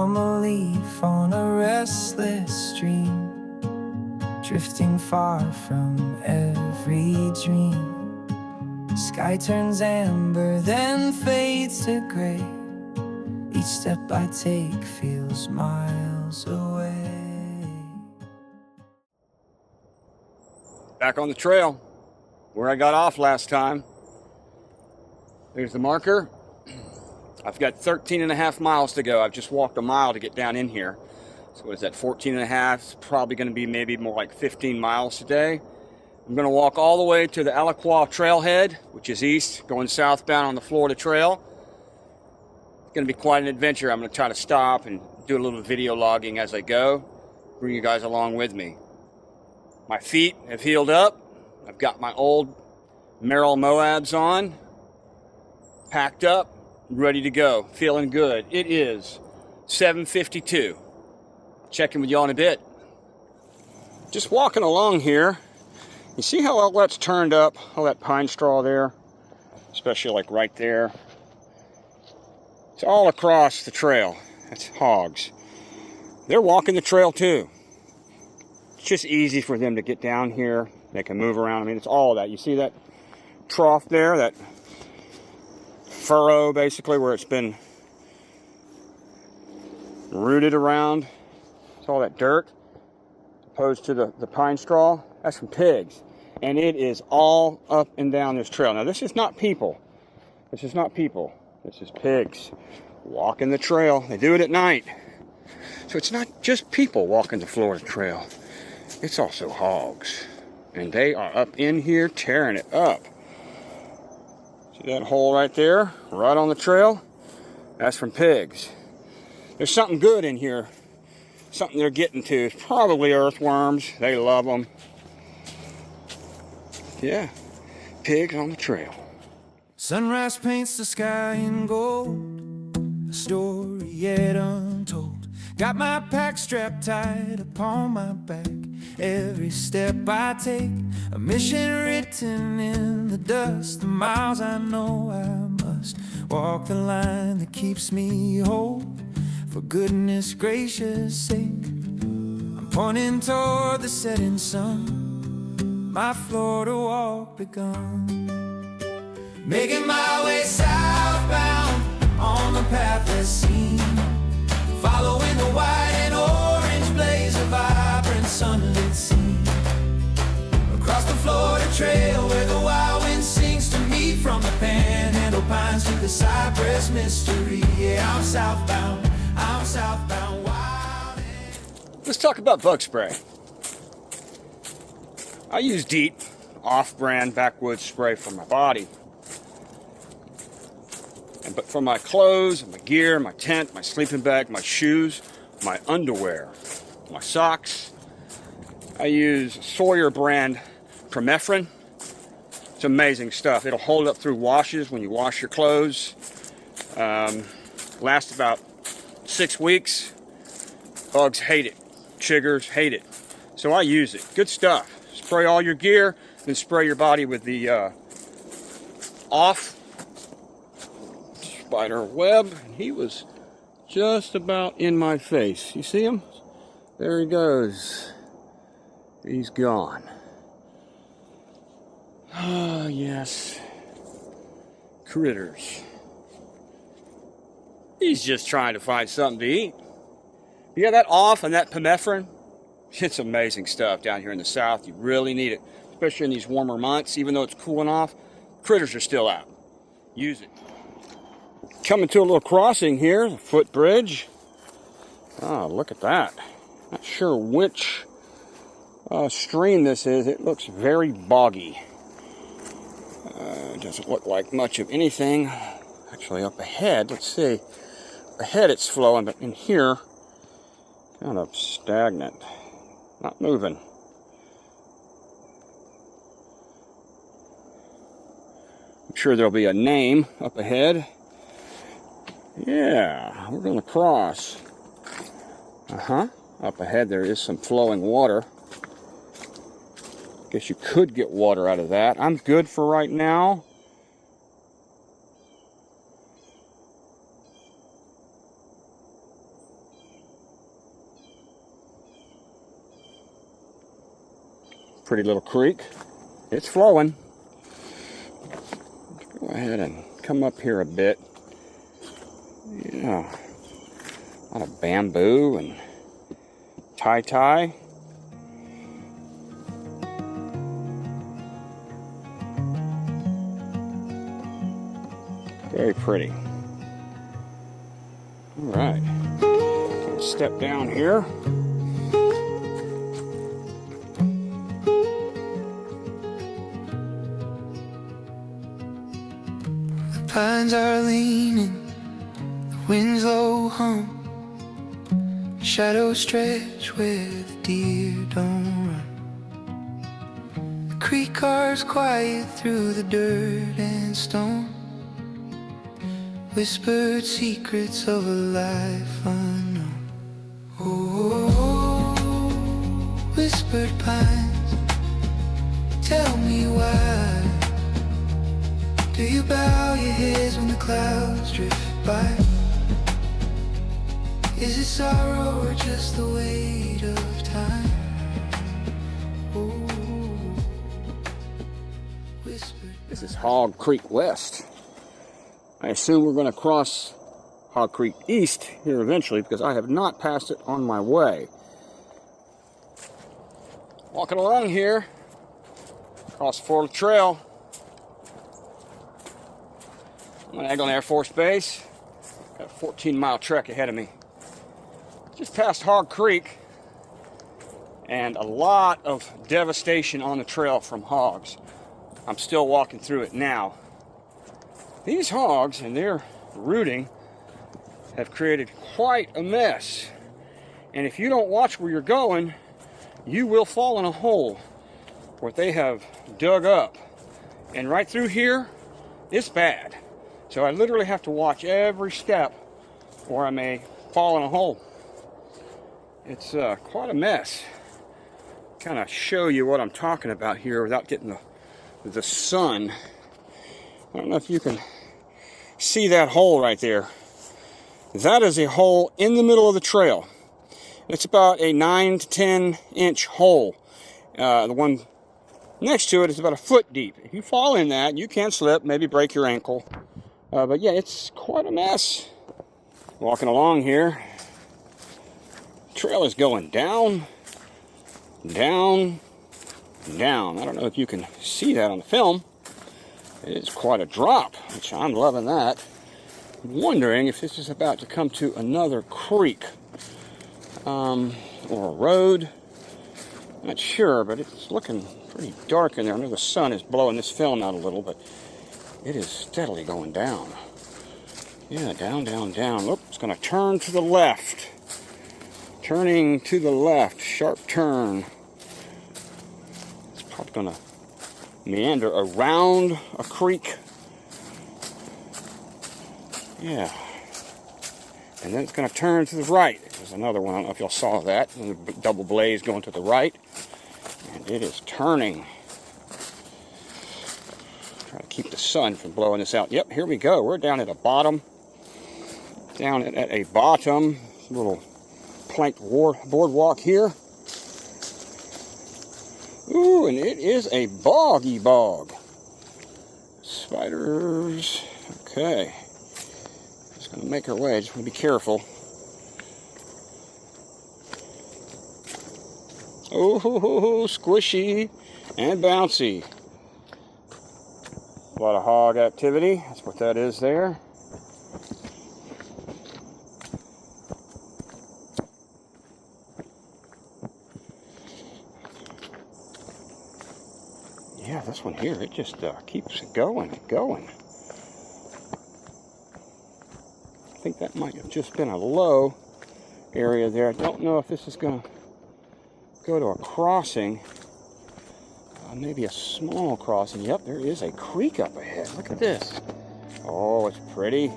I'm a leaf on a restless stream, drifting far from every dream. Sky turns amber, then fades to gray. Each step I take feels miles away. Back on the trail, where I got off last time. There's the marker. I've got 13.5 miles to go. I've just walked a mile to get down in here. So what is that, 14.5? It's probably going to be maybe more like 15 miles today. I'm going to walk all the way to the Alaqua Trailhead, which is east, going southbound on the Florida Trail. It's going to be quite an adventure. I'm going to try to stop and do a little video logging as I go. Bring you guys along with me. My feet have healed up. I've got my old Merrell Moabs on, packed up, ready to go, feeling good. It is 7:52. Check in with you all in a bit. Just walking along here. You see how all that's turned up, all that pine straw there, especially like right there. It's all across the trail. That's hogs. They're walking the trail too. It's just easy for them to get down here. They can move around. I mean, it's all that. You see that trough there, that furrow basically where it's been rooted around. It's all that dirt opposed to the pine straw. That's from pigs. And it is all up and down this trail. Now this is not people. This is not people. This is pigs walking the trail. They do it at night. So it's not just people walking the Florida Trail. It's also hogs. And they are up in here tearing it up. See that hole right there, right on the trail? That's from pigs. There's something good in here. Something they're getting to. It's probably earthworms. They love them. Yeah, pigs on the trail. Sunrise paints the sky in gold, a story yet untold. Got my pack strapped tight upon my back. Every step I take, a mission written in the dust. The miles I know I must walk the line that keeps me whole. For goodness gracious sake, I'm pointing toward the setting sun, my Florida walk begun. Making my way southbound on the path that's seen, following the white and orange blaze, a vibrant sunlit scene. Across the Florida Trail where the wild wind sings to me, from the panhandle pines to the cypress mystery. Yeah, I'm southbound wild and... Let's talk about bug spray. I use DEET, off-brand backwoods spray for my body. But for my clothes, my gear, my tent, my sleeping bag, my shoes, my underwear, my socks, I use Sawyer brand permethrin. It's amazing stuff. It'll hold up through washes when you wash your clothes. Lasts about 6 weeks. Bugs hate it. Chiggers hate it. So I use it. Good stuff. Spray all your gear, then spray your body with the off spider web. He was just about in my face. You see him? There he goes. He's gone. Ah, yes. Critters. He's just trying to find something to eat. Yeah, that off and that permethrin, it's amazing stuff down here in the south. You really need it, especially in these warmer months. Even though it's cooling off, critters are still out. Use it. Coming to a little crossing here, the footbridge. Oh, look at that. Not sure which stream this is. It looks very boggy. Doesn't look like much of anything. Actually, up ahead, let's see. Ahead it's flowing, but in here, kind of stagnant. Not moving. I'm sure there'll be a name up ahead. Yeah, we're going to cross. Up ahead there is some flowing water. Guess you could get water out of that. I'm good for right now. Pretty little creek. It's flowing. Go ahead and come up here a bit. Yeah. A lot of bamboo and tie. Very pretty. All right. Step down here. The pines are leaning, the wind's low hum, shadows stretch where the deer don't run. The creek cars quiet through the dirt and stone, whispered secrets of a life unknown. Oh, whispered pines, tell me why do you bow your heads when the clouds drift by? Is it sorrow or just the weight of time? Oh, whispered. This is Hog Creek West. I assume we're going to cross Hog Creek East here eventually because I have not passed it on my way. Walking along here, across Ford Trail. I'm on Eglin Air Force Base. Got a 14-mile trek ahead of me. Just past Hog Creek, and a lot of devastation on the trail from hogs. I'm still walking through it now. These hogs and their rooting have created quite a mess. And if you don't watch where you're going, you will fall in a hole where they have dug up. And right through here, it's bad. So I literally have to watch every step or I may fall in a hole. It's quite a mess. Kind of show you what I'm talking about here without getting the sun. I don't know if you can see that hole right there. That is a hole in the middle of the trail. It's about a 9 to 10 inch hole. The one next to it is about a foot deep. If you fall in that, you can slip, maybe break your ankle. But yeah, it's quite a mess. Walking along here. Trail is going down, down, down. I don't know if you can see that on the film. It is quite a drop, which I'm loving that. I'm wondering if this is about to come to another creek or a road. Not sure, but it's looking pretty dark in there. I know the sun is blowing this film out a little, but it is steadily going down. Yeah, down, down, down. Look, it's going to turn to the left. Turning to the left, sharp turn. It's probably going to meander around a creek. Yeah. And then it's going to turn to the right. There's another one. I don't know if y'all saw that. Double blaze going to the right. And it is turning. Try to keep the sun from blowing this out. Yep, here we go. We're down at a bottom. Down at a bottom. Little planked boardwalk here. Ooh, and it is a boggy bog. Spiders. Okay. Just going to make our way. Just want to be careful. Oh, squishy and bouncy. A lot of hog activity. That's what that is there. Yeah, this one here, it just keeps going and going. I think that might have just been a low area there. I don't know if this is going to go to a crossing. Maybe a small crossing. Yep, there is a creek up ahead. Look at this. Oh, it's pretty.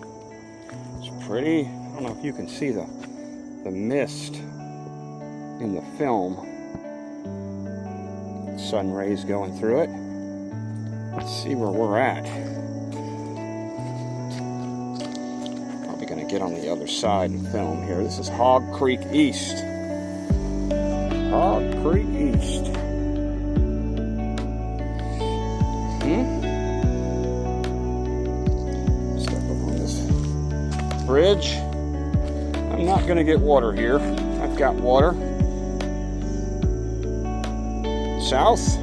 It's pretty. I don't know if you can see the mist in the film. Sun rays going through it. Let's see where we're at. Probably going to get on the other side and film here. This is Hog Creek East. Hog Creek East. bridge. I'm not gonna get water here. I've got water. South.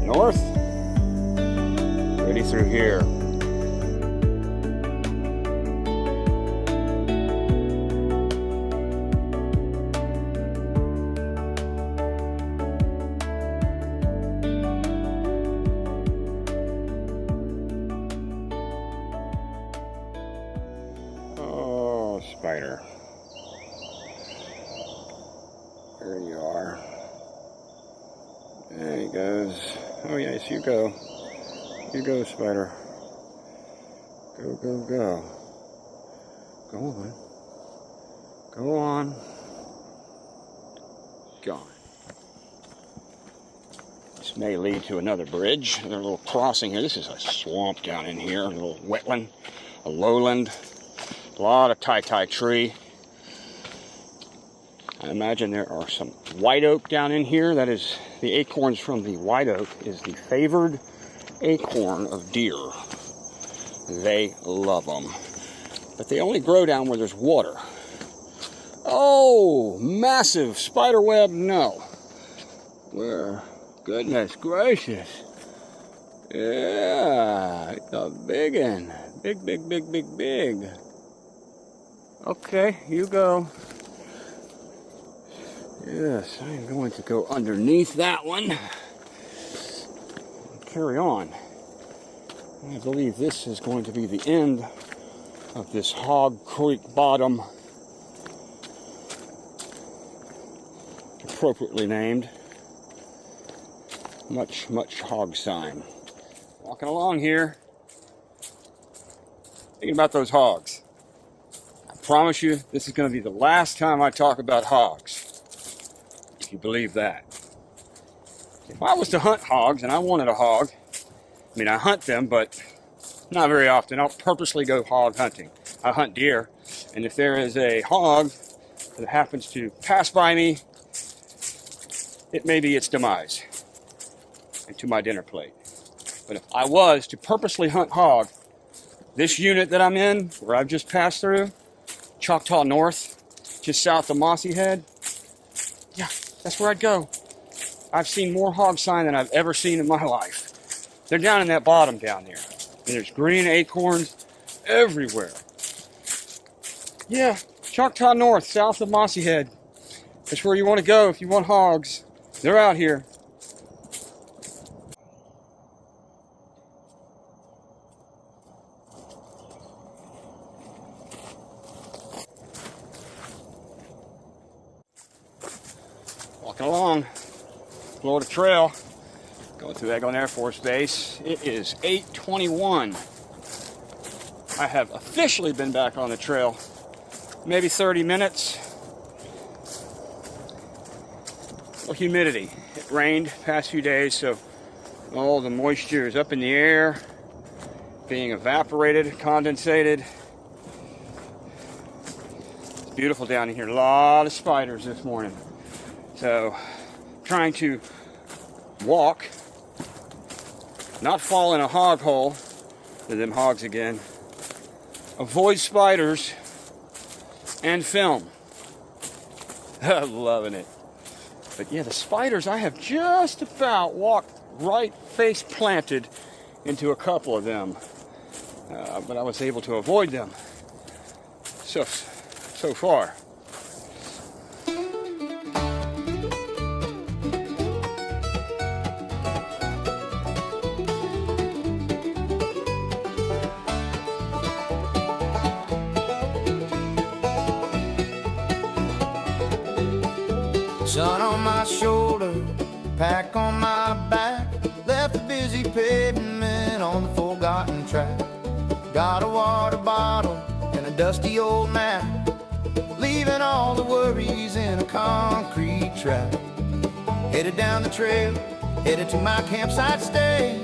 North. Ready through here. Spider. There you are. There he goes. Oh yes, you go. You go, spider. Go, go, go. Go on. Go on. Gone. This may lead to another bridge, another little crossing here. This is a swamp down in here, a little wetland, a lowland. A lot of titi tree. I imagine there are some white oak down in here. That is, the acorns from the white oak is the favored acorn of deer. They love them. But they only grow down where there's water. Oh, massive spider web, no. Where? Goodness gracious. Yeah, it's a big one. Big, big, big, big, big. Okay, you go. Yes, I'm going to go underneath that one. Carry on. I believe this is going to be the end of this Hog Creek bottom. Appropriately named. Much, much hog sign. Walking along here. Thinking about those hogs. Promise you, this is going to be the last time I talk about hogs, if you believe that. If I was to hunt hogs and I wanted a hog, I mean, I hunt them, but not very often. I'll purposely go hog hunting. I hunt deer, and if there is a hog that happens to pass by me, it may be its demise into my dinner plate. But if I was to purposely hunt hog, this unit that I'm in, where I've just passed through, Choctaw North, just south of Mossy Head. Yeah, that's where I'd go. I've seen more hog sign than I've ever seen in my life. They're down in that bottom down there. And there's green acorns everywhere. Yeah, Choctaw North, south of Mossy Head. That's where you want to go if you want hogs. They're out here. Walking along Florida Trail, going through Eglin Air Force Base. It is 8:21. I have officially been back on the trail maybe 30 minutes. Well, humidity. It rained past few days, so all the moisture is up in the air, being evaporated, condensated. It's beautiful down in here. A lot of spiders this morning. So, trying to walk, not fall in a hog hole, to them hogs again, avoid spiders, and film. I'm loving it. But yeah, the spiders, I have just about walked right face planted into a couple of them. But I was able to avoid them so far. Sun on my shoulder, pack on my back, left the busy pavement on the forgotten track. Got a water bottle and a dusty old map, leaving all the worries in a concrete trap. Headed down the trail, headed to my campsite stay.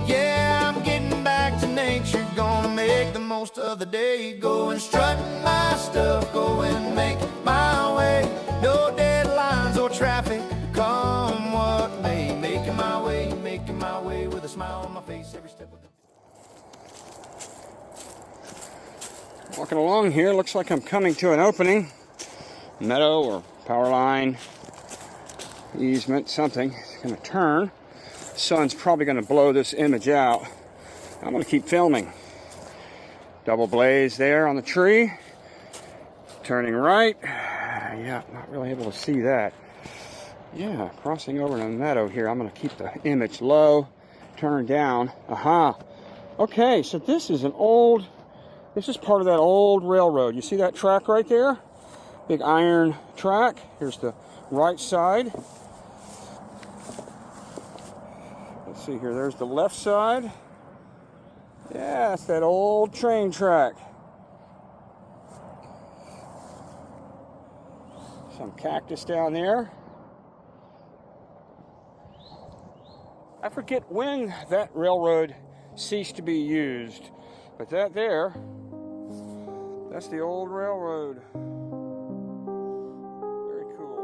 Yeah, I'm getting back to nature, gonna make the most of the day. Go and strut my stuff, go and make my way. No deadlines or traffic, come what may. Making my way, making my way. Walking along here, looks like I'm coming to an opening. Meadow or power line, easement, something. It's going to turn. The sun's probably going to blow this image out. I'm going to keep filming. Double blaze there on the tree. Turning right. Yeah, not really able to see that. Yeah, crossing over in a meadow here. I'm going to keep the image low. Turn down. Aha. Okay, so this is part of that old railroad. You see that track right there? Big iron track. Here's the right side. Let's see here. There's the left side. Yeah, it's that old train track. Some cactus down there. I forget when that railroad ceased to be used, but that's the old railroad. Very cool.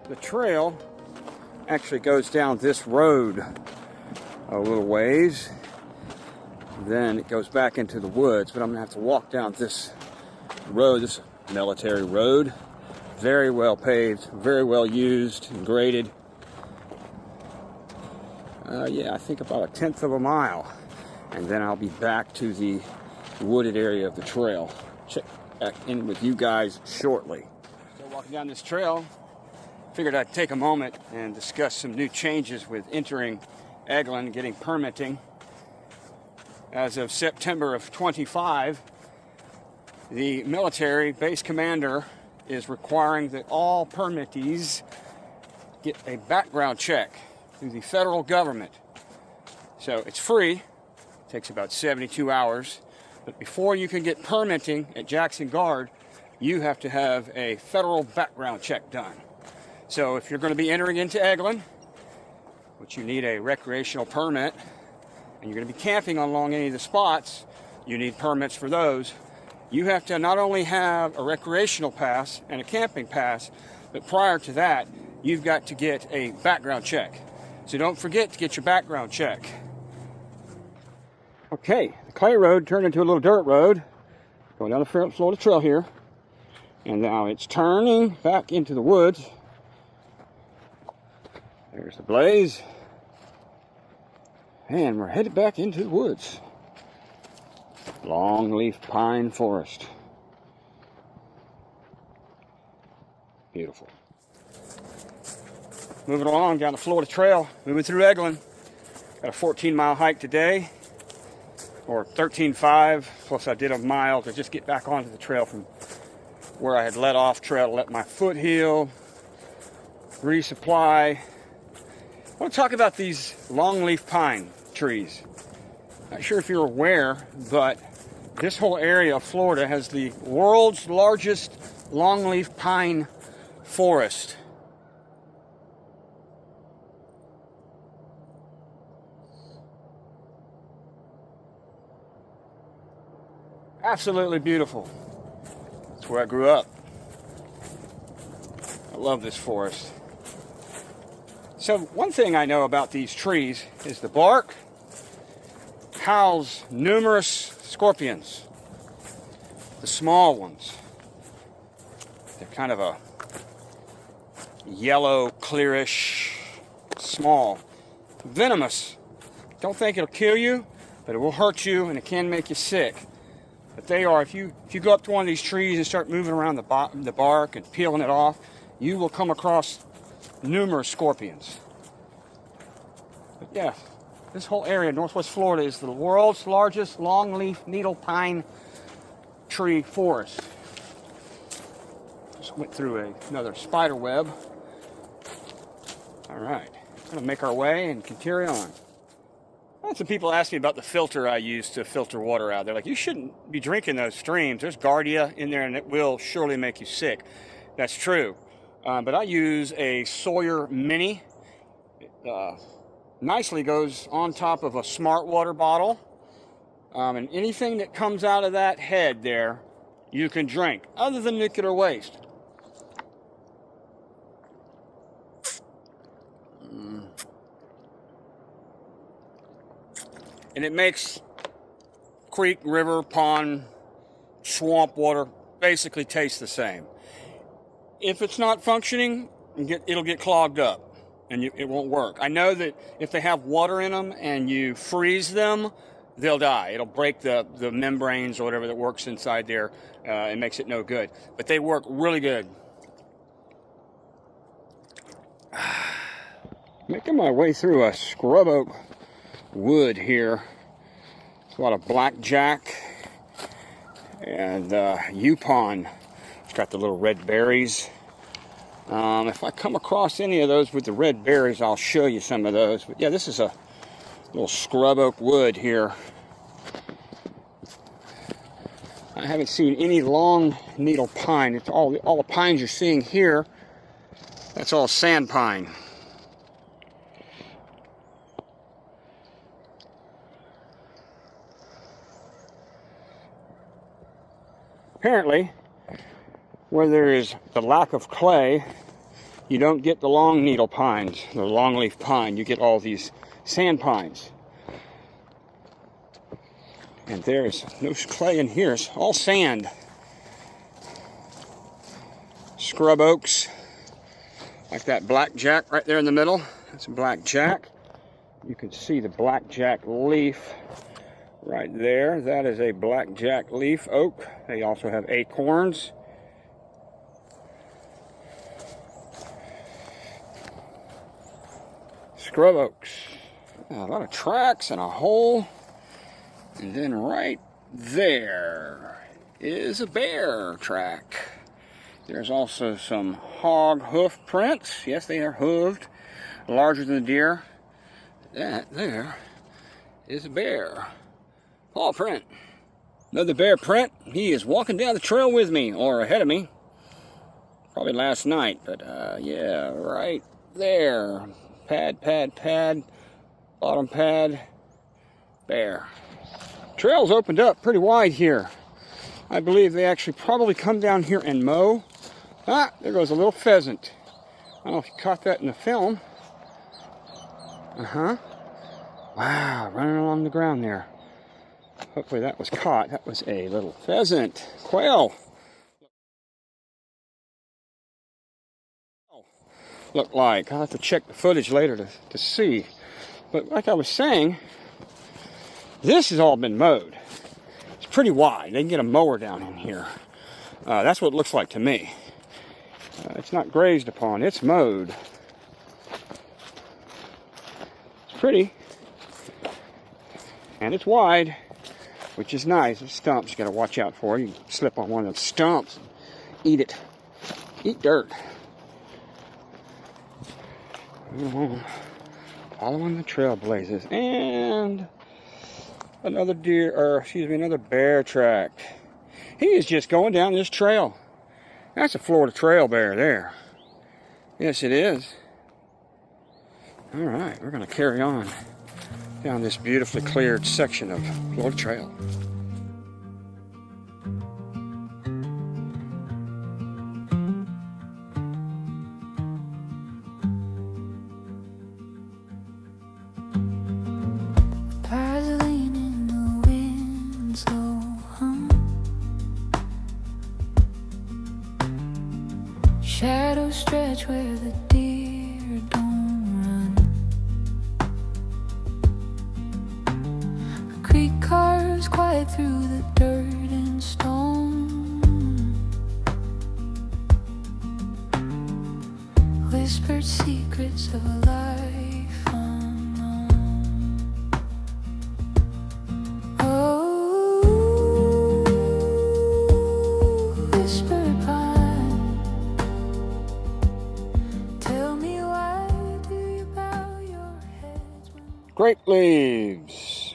The trail actually goes down this road a little ways. Then it goes back into the woods, but I'm gonna have to walk down this road, this military road. Very well paved, very well used and graded. Yeah, I think about 1/10 of a mile. And then I'll be back to the wooded area of the trail. Check back in with you guys shortly. So walking down this trail, figured I'd take a moment and discuss some new changes with entering Eglin, getting permitting. As of September of 25, the military base commander is requiring that all permittees get a background check through the federal government. So it's free, it takes about 72 hours, but before you can get permitting at Jackson Guard, you have to have a federal background check done. So if you're going to be entering into Eglin, which you need a recreational permit, and you're going to be camping along any of the spots, you need permits for those. You have to not only have a recreational pass and a camping pass, but prior to that, you've got to get a background check. So don't forget to get your background check. Okay, the clay road turned into a little dirt road, going down the Florida Trail here, and now it's turning back into the woods. There's the blaze. And we're headed back into the woods. Longleaf pine forest. Beautiful. Moving along down the Florida Trail, moving through Eglin. Got a 14-mile hike today, or 13.5, plus I did a mile to just get back onto the trail from where I had let off trail to let my foot heal, resupply. I want to talk about these longleaf pine trees. Not sure if you're aware, but this whole area of Florida has the world's largest longleaf pine forest. Absolutely beautiful. That's where I grew up. I love this forest. So one thing I know about these trees is the bark house numerous scorpions. The small ones. They're kind of a yellow, clearish, small. Venomous. Don't think it'll kill you, but it will hurt you and it can make you sick. But they are, if you go up to one of these trees and start moving around the bark and peeling it off, you will come across numerous scorpions. But yeah, this whole area of Northwest Florida is the world's largest longleaf needle pine tree forest. Just went through another spider web. All right, gonna make our way and carry on. Lots of people ask me about the filter I use to filter water out. They're like, you shouldn't be drinking those streams. There's Giardia in there and it will surely make you sick. That's true. But I use a Sawyer Mini. It nicely goes on top of a Smart Water bottle. And anything that comes out of that head there, you can drink, other than nuclear waste. And it makes creek, river, pond, swamp water basically taste the same. If it's not functioning, it'll get clogged up and it won't work. I know that if they have water in them and you freeze them, they'll die. It'll break the membranes or whatever that works inside there and makes it no good. But they work really good. Making my way through a scrub oak wood here. There's a lot of blackjack and Yupon. It's got the little red berries. If I come across any of those with the red berries, I'll show you some of those. But yeah, this is a little scrub oak wood here. I haven't seen any long needle pine. It's all the pines you're seeing here. That's all sand pine. Apparently, where there is the lack of clay, you don't get the long needle pines, the longleaf pine. You get all these sand pines. And there's no clay in here. It's all sand. Scrub oaks, like that blackjack right there in the middle. That's a blackjack. You can see the blackjack leaf right there. That is a blackjack leaf oak. They also have acorns. Scrub oaks. A lot of tracks and a hole. And then right there is a bear track. There's also some hog hoof prints. Yes, they are hooved, larger than the deer. That there is a bear paw print. Another bear print. He is walking down the trail with me, or ahead of me. Probably last night, but yeah, right there. Pad, pad, pad, bottom pad, bear. Trail's opened up pretty wide here. I believe they actually probably come down here and mow. Ah, there goes a little pheasant. I don't know if you caught that in the film. Wow, running along the ground there. Hopefully that was caught. That was a little pheasant. Quail. Look like. I'll have to check the footage later to see. But like I was saying, this has all been mowed. It's pretty wide. They can get a mower down in here. That's what it looks like to me. It's not grazed upon. It's mowed. It's pretty. And it's wide, which is nice. There's stumps you got to watch out for. You can slip on one of those stumps and eat it. Eat dirt. Following the trailblazers. And another another bear track. He is just going down this trail. That's a Florida trail bear there. Yes, it is. All right, we're going to carry on down this beautifully cleared section of Florida Trail. Shadows stretch where the deer don't run. A creek carves quiet through the dirt and stone. Whispered secrets of a life unknown. Oh, whispered pine. grape leaves.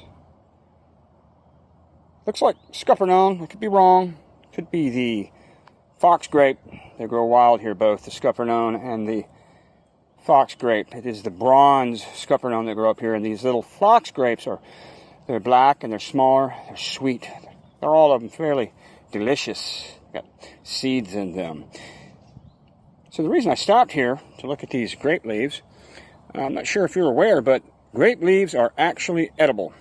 Looks like scuppernong. I could be wrong. Could be the fox grape. They grow wild here, both the scuppernong and the fox grape. It is the bronze scuppernong that grow up here, and these little fox grapes they're black and they're smaller. They're sweet. They're all of them fairly delicious. Got seeds in them. So the reason I stopped here to look at these grape leaves, I'm not sure if you're aware, but grape leaves are actually edible.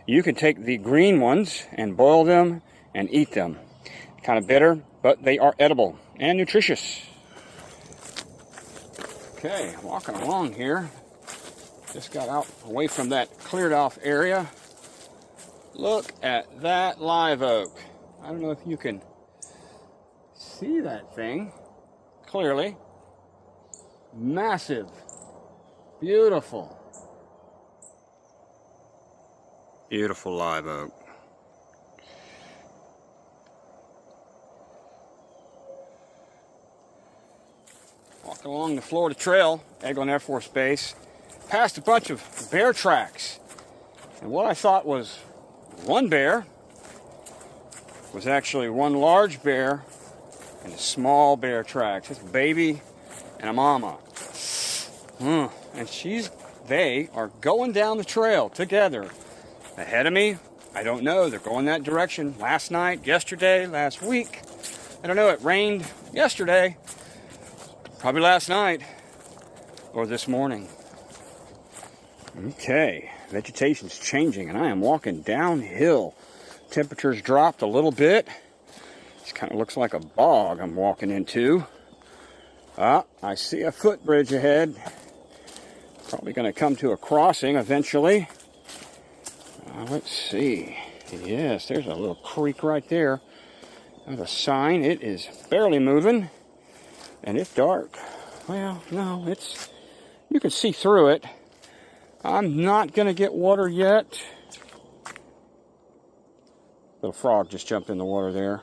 You can take the green ones and boil them and eat them. Kind of bitter, but they are edible and nutritious. Okay, walking along here. Just got out away from that cleared off area. Look at that live oak. I don't know if you can see that thing clearly. Massive. Beautiful. Beautiful live oak. Walking along the Florida Trail, Eglin Air Force Base, passed a bunch of bear tracks. And what I thought was one bear was actually one large bear and a small bear tracks. It's a baby and a mama. And they are going down the trail together. Ahead of me, I don't know. They're going that direction. Last night, yesterday, last week. I don't know. It rained yesterday. Probably last night or this morning. Okay, vegetation's changing and I am walking downhill. Temperatures dropped a little bit. This kind of looks like a bog I'm walking into. I see a footbridge ahead. Probably going to come to a crossing eventually. Let's see. Yes, there's a little creek right there. There's a sign. It is barely moving. And it's dark. Well, no, you can see through it. I'm not going to get water yet. Little frog just jumped in the water there.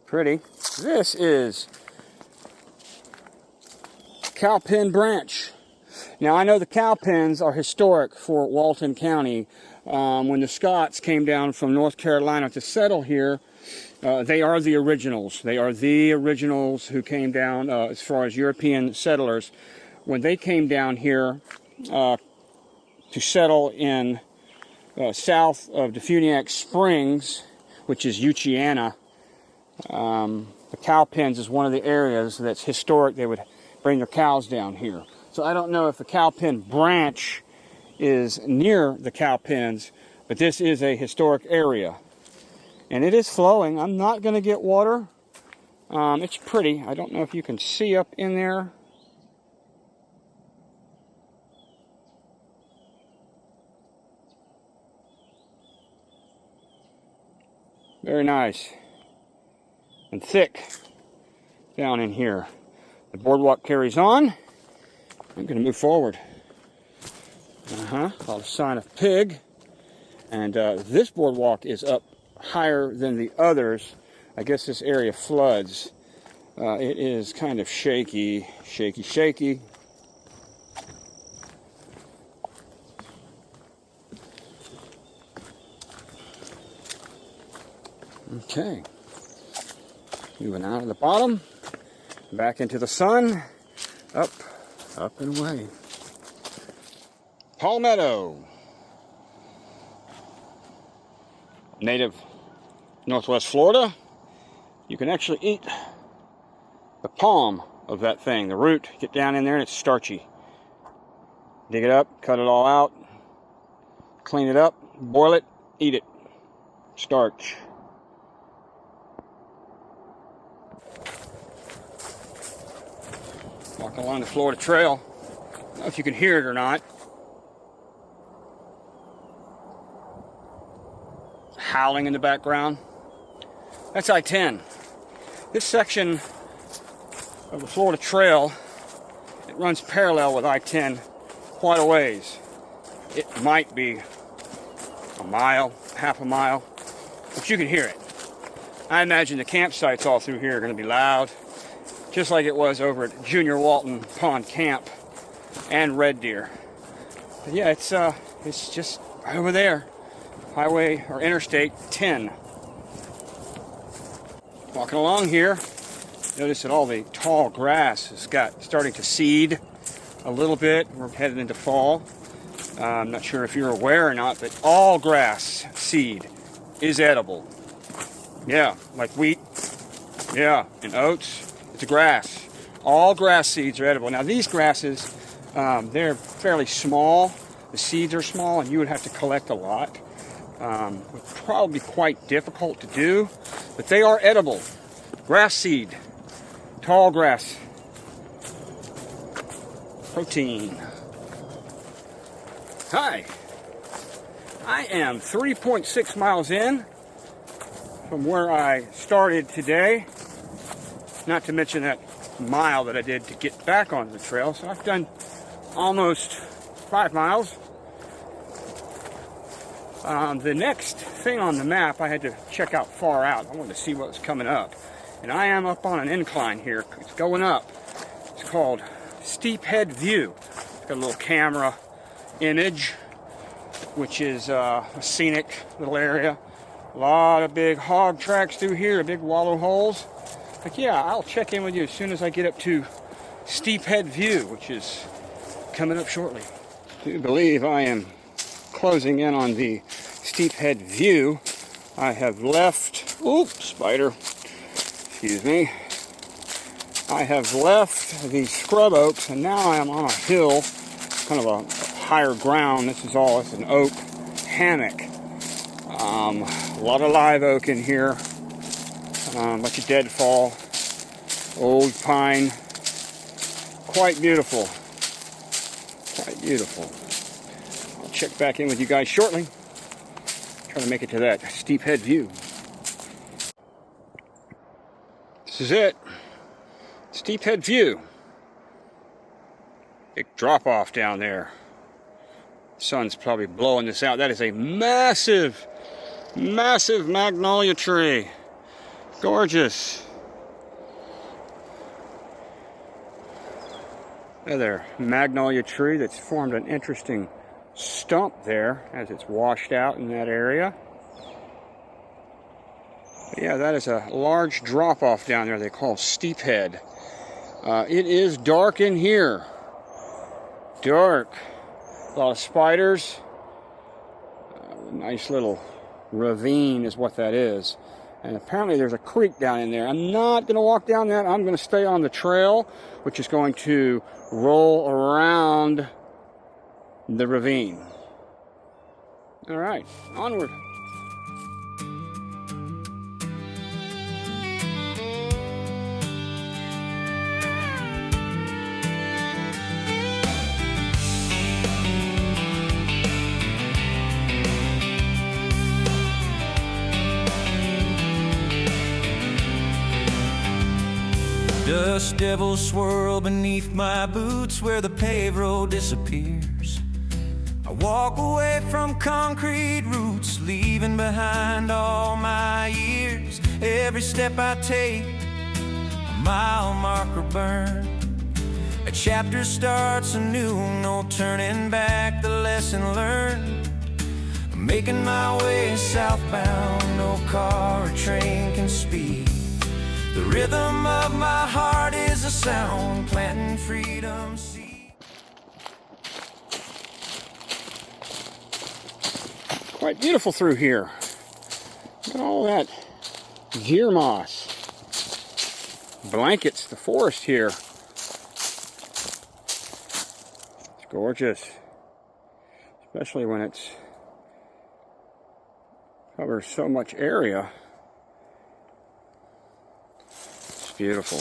Pretty. This is Cowpen Branch. Now, I know the cowpens are historic for Walton County. When the Scots came down from North Carolina to settle here, they are the originals. They are the originals who came down as far as European settlers. When they came down here to settle in south of Defuniak Springs, which is Uchiana, the cow pens is one of the areas that's historic. They would bring their cows down here. So I don't know if the Cowpen Branch is near the cow pens, but this is a historic area. And it is flowing. I'm not going to get water. It's pretty. I don't know if you can see up in there. Very nice. And thick down in here. The boardwalk carries on. I'm going to move forward. Called a sign of pig. And this boardwalk is up higher than the others. I guess this area floods. It is kind of shaky. Okay. Moving out of the bottom. Back into the sun. Up and away. Palmetto. Native Northwest Florida. You can actually eat the palm of that thing, the root. Get down in there and it's starchy. Dig it up, cut it all out, clean it up, boil it, eat it. Starch. Walking along the Florida Trail. I don't know if you can hear it or not. Howling in the background. That's I-10. This section of the Florida Trail, it runs parallel with I-10 quite a ways. It might be a mile, half a mile, but you can hear it. I imagine the campsites all through here are going to be loud, just like it was over at Junior Walton Pond Camp and Red Deer. But yeah, it's just right over there. Highway or Interstate 10. Walking along here, notice that all the tall grass has starting to seed a little bit. We're headed into fall. I'm not sure if you're aware or not, but all grass seed is edible. Yeah, like wheat. Yeah, and oats. It's grass. All grass seeds are edible. Now these grasses, they're fairly small. The seeds are small, and you would have to collect a lot. Would probably be quite difficult to do, but they are edible. Grass seed, tall grass, protein. Hi, I am 3.6 miles in from where I started today, not to mention that mile that I did to get back onto the trail. So I've done almost 5 miles. The next thing on the map, I had to check out far out. I wanted to see what was coming up. And I am up on an incline here. It's going up. It's called Steep Head View. It's got a little camera image, which is a scenic little area. A lot of big hog tracks through here, big wallow holes. But yeah, I'll check in with you as soon as I get up to Steep Head View, which is coming up shortly. I do believe I am closing in on the Steep Head View. I have left, oops, spider, excuse me. I have left the scrub oaks, and now I am on a hill, kind of a higher ground. This is an oak hammock. A lot of live oak in here, a bunch of deadfall, old pine, quite beautiful, quite beautiful. I'll check back in with you guys shortly. Try to make it to that Steep Head View. This is it. Steep Head View. Big drop off down there. Sun's probably blowing this out. That is a massive, massive magnolia tree. Gorgeous. Another magnolia tree that's formed an interesting stump there as it's washed out in that area. But yeah, that is a large drop off down there they call Steep Head. It is dark in here. Dark. A lot of spiders. Nice little ravine is what that is. And apparently there's a creek down in there. I'm not going to walk down that. I'm going to stay on the trail, which is going to roll around the ravine. All right, onward. Dust devils swirl beneath my boots where the paved road disappears. I walk away from concrete roots, leaving behind all my years. Every step I take, a mile marker burned. A chapter starts anew, no turning back, the lesson learned. I'm making my way southbound, no car or train can speed. The rhythm of my heart is a sound, planting freedom seed. Quite beautiful through here. Look at all that deer moss. Blankets the forest here. It's gorgeous. Especially when it's covers so much area. Beautiful.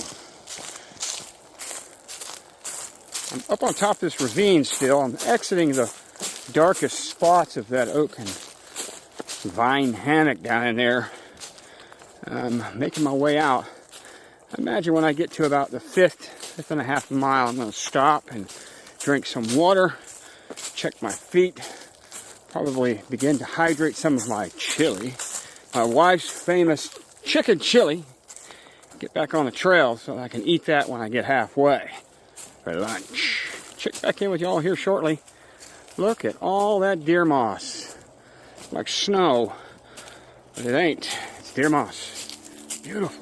I'm up on top of this ravine still. I'm exiting the darkest spots of that oak and vine hammock down in there. I'm making my way out. I imagine when I get to about the fifth and a half mile, I'm going to stop and drink some water, check my feet, probably begin to hydrate some of my chili. My wife's famous chicken chili. Get back on the trail so I can eat that when I get halfway for lunch. Check back in with y'all here shortly. Look at all that deer moss. Like snow. But it ain't. It's deer moss. Beautiful.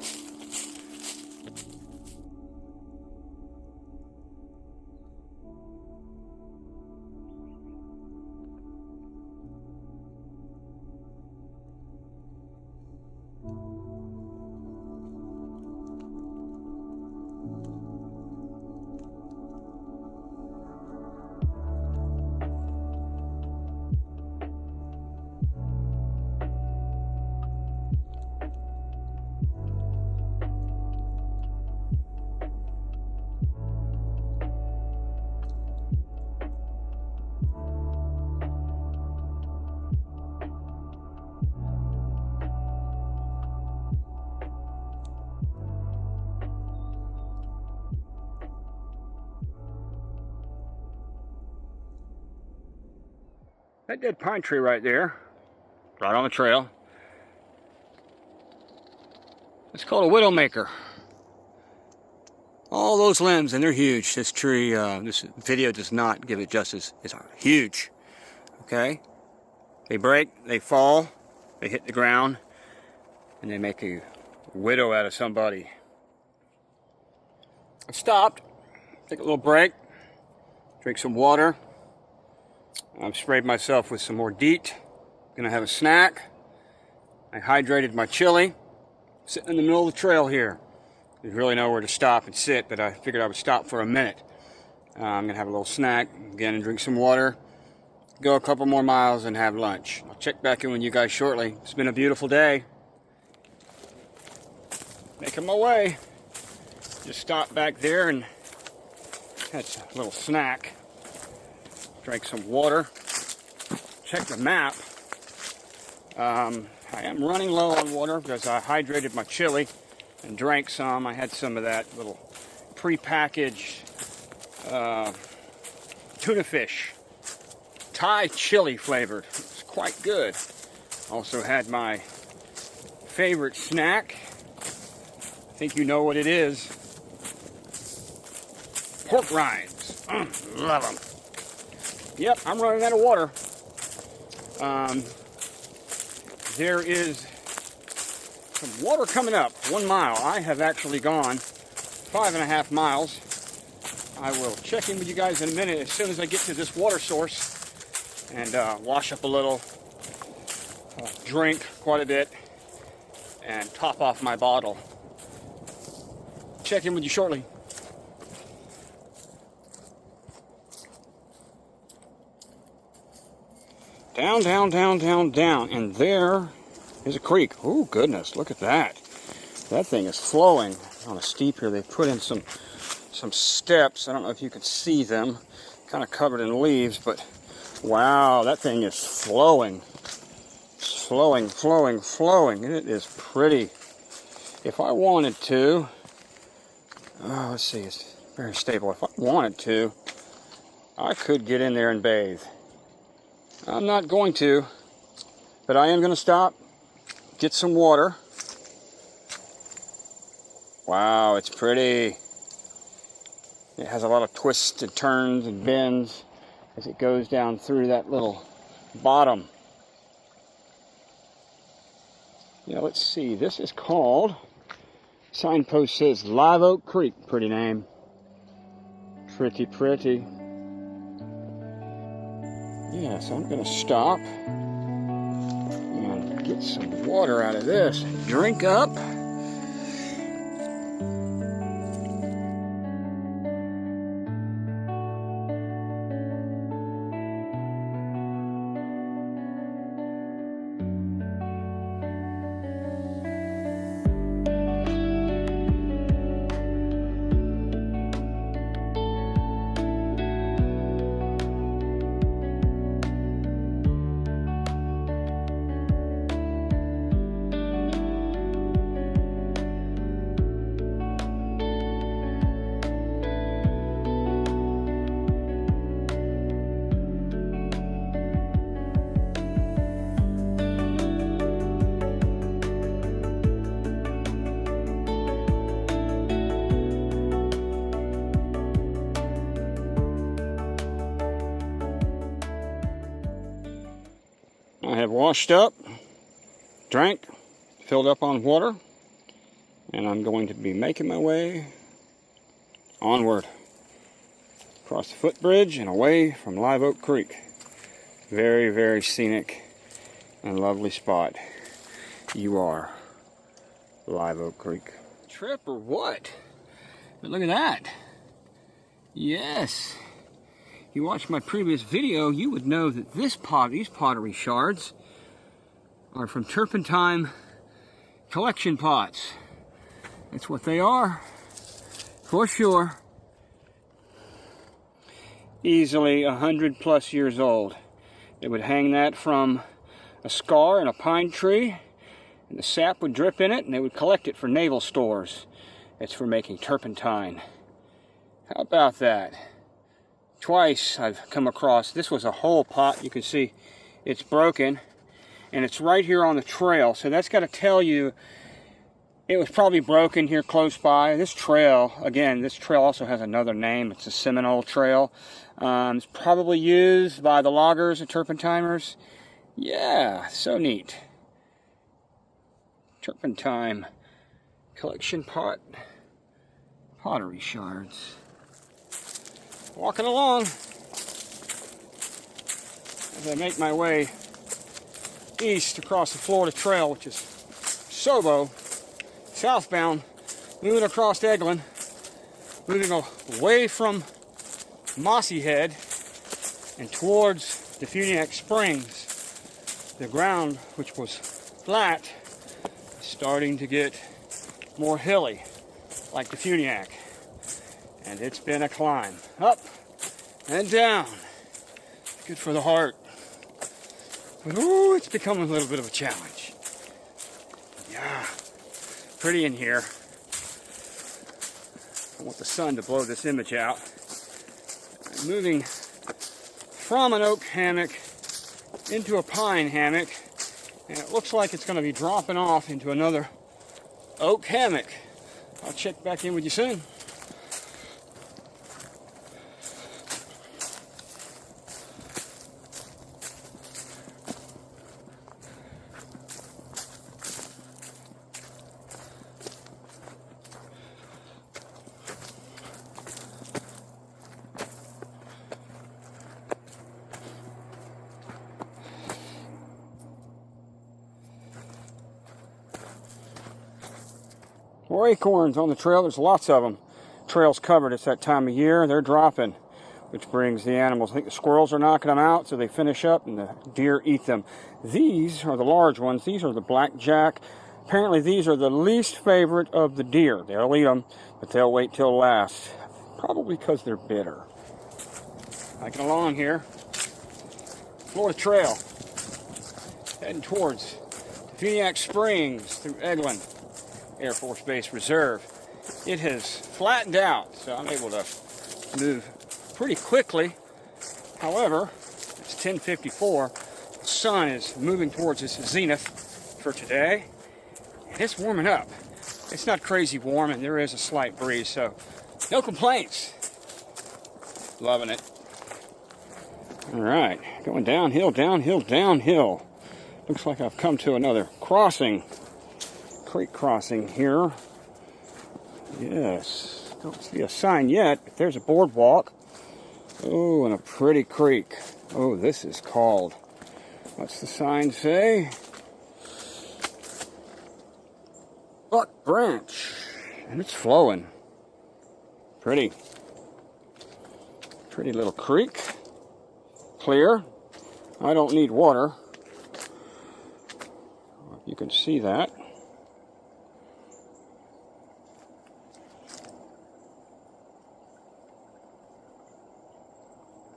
That dead pine tree right there, right on the trail, it's called a widowmaker. All those limbs, and they're huge. This tree, this video does not give it justice. It's huge, okay? They break, they fall, they hit the ground, and they make a widow out of somebody. I stopped, take a little break, drink some water. I've sprayed myself with some more DEET. Gonna have a snack. I hydrated my chili. Sitting in the middle of the trail here. There's really nowhere to stop and sit, but I figured I would stop for a minute. I'm gonna have a little snack, again, and drink some water. Go a couple more miles and have lunch. I'll check back in with you guys shortly. It's been a beautiful day. Making my way. Just stopped back there and had a little snack. Drank some water. Check the map. I am running low on water because I hydrated my chili and drank some. I had some of that little pre-packaged tuna fish. Thai chili flavored. It's quite good. Also had my favorite snack. I think you know what it is. Pork rinds. Love them. Yep, I'm running out of water. There is some water coming up. 1 mile. I have actually gone 5.5 miles. I will check in with you guys in a minute as soon as I get to this water source and wash up a little, drink quite a bit, and top off my bottle. Check in with you shortly. Down, down, down, down, down, and there is a creek. Oh, goodness, look at that. That thing is flowing on a steep here. They put in some steps. I don't know if you can see them. Kind of covered in leaves, but wow, that thing is flowing. It's flowing, flowing, flowing. It is pretty. If I wanted to, let's see, it's very stable. If I wanted to, I could get in there and bathe. I'm not going to, but I am going to stop, get some water. Wow, it's pretty. It has a lot of twists and turns and bends as it goes down through that little bottom. Yeah, let's see. This is called, signpost says Live Oak Creek. Pretty name. Pretty, pretty. Yeah, so I'm going to stop and get some water out of this. Drink up. I've washed up, drank, filled up on water, and I'm going to be making my way onward across the footbridge and away from Live Oak Creek. Very, very scenic and lovely spot. You are Live Oak Creek. Trip or what? But look at that. Yes. If you watched my previous video, you would know that these pottery shards are from turpentine collection pots. That's what they are, for sure. Easily 100+ years old. They would hang that from a scar in a pine tree, and the sap would drip in it, and they would collect it for naval stores. It's for making turpentine. How about that? Twice I've come across, this was a whole pot. You can see it's broken, and it's right here on the trail. So that's got to tell you it was probably broken here close by. This trail, again, this trail also has another name. It's a Seminole Trail. It's probably used by the loggers and turpentiners. Yeah, so neat. Turpentine collection pot, pottery shards. Walking along as I make my way east across the Florida Trail, which is SOBO, southbound, moving across Eglin, moving away from Mossy Head and towards the Funiac Springs. The ground, which was flat, is starting to get more hilly, like the Funiac. And it's been a climb, up and down. Good for the heart. But ooh, it's becoming a little bit of a challenge. Yeah, pretty in here. I want the sun to blow this image out. I'm moving from an oak hammock into a pine hammock, and it looks like it's going to be dropping off into another oak hammock. I'll check back in with you soon. More acorns on the trail. There's lots of them. Trail's covered. It's that time of year. They're dropping, which brings the animals. I think the squirrels are knocking them out, so they finish up and the deer eat them. These are the large ones. These are the blackjack. Apparently these are the least favorite of the deer. They'll eat them, but they'll wait till last. Probably because they're bitter. Hiking along here. Florida Trail. Heading towards Funiac Springs through Eglin Air Force Base Reserve. It has flattened out, so I'm able to move pretty quickly. However, it's 10:54. The sun is moving towards its zenith for today, and it's warming up. It's not crazy warm, and there is a slight breeze, so no complaints. Loving it. All right, going downhill, downhill, downhill. Looks like I've come to another crossing. Creek crossing here. Yes, don't see a sign yet, but there's a boardwalk. Oh, and a pretty creek. Oh, this is called, what's the sign say? Buck Branch. And it's flowing. Pretty little creek. Clear. I don't need water. You can see that.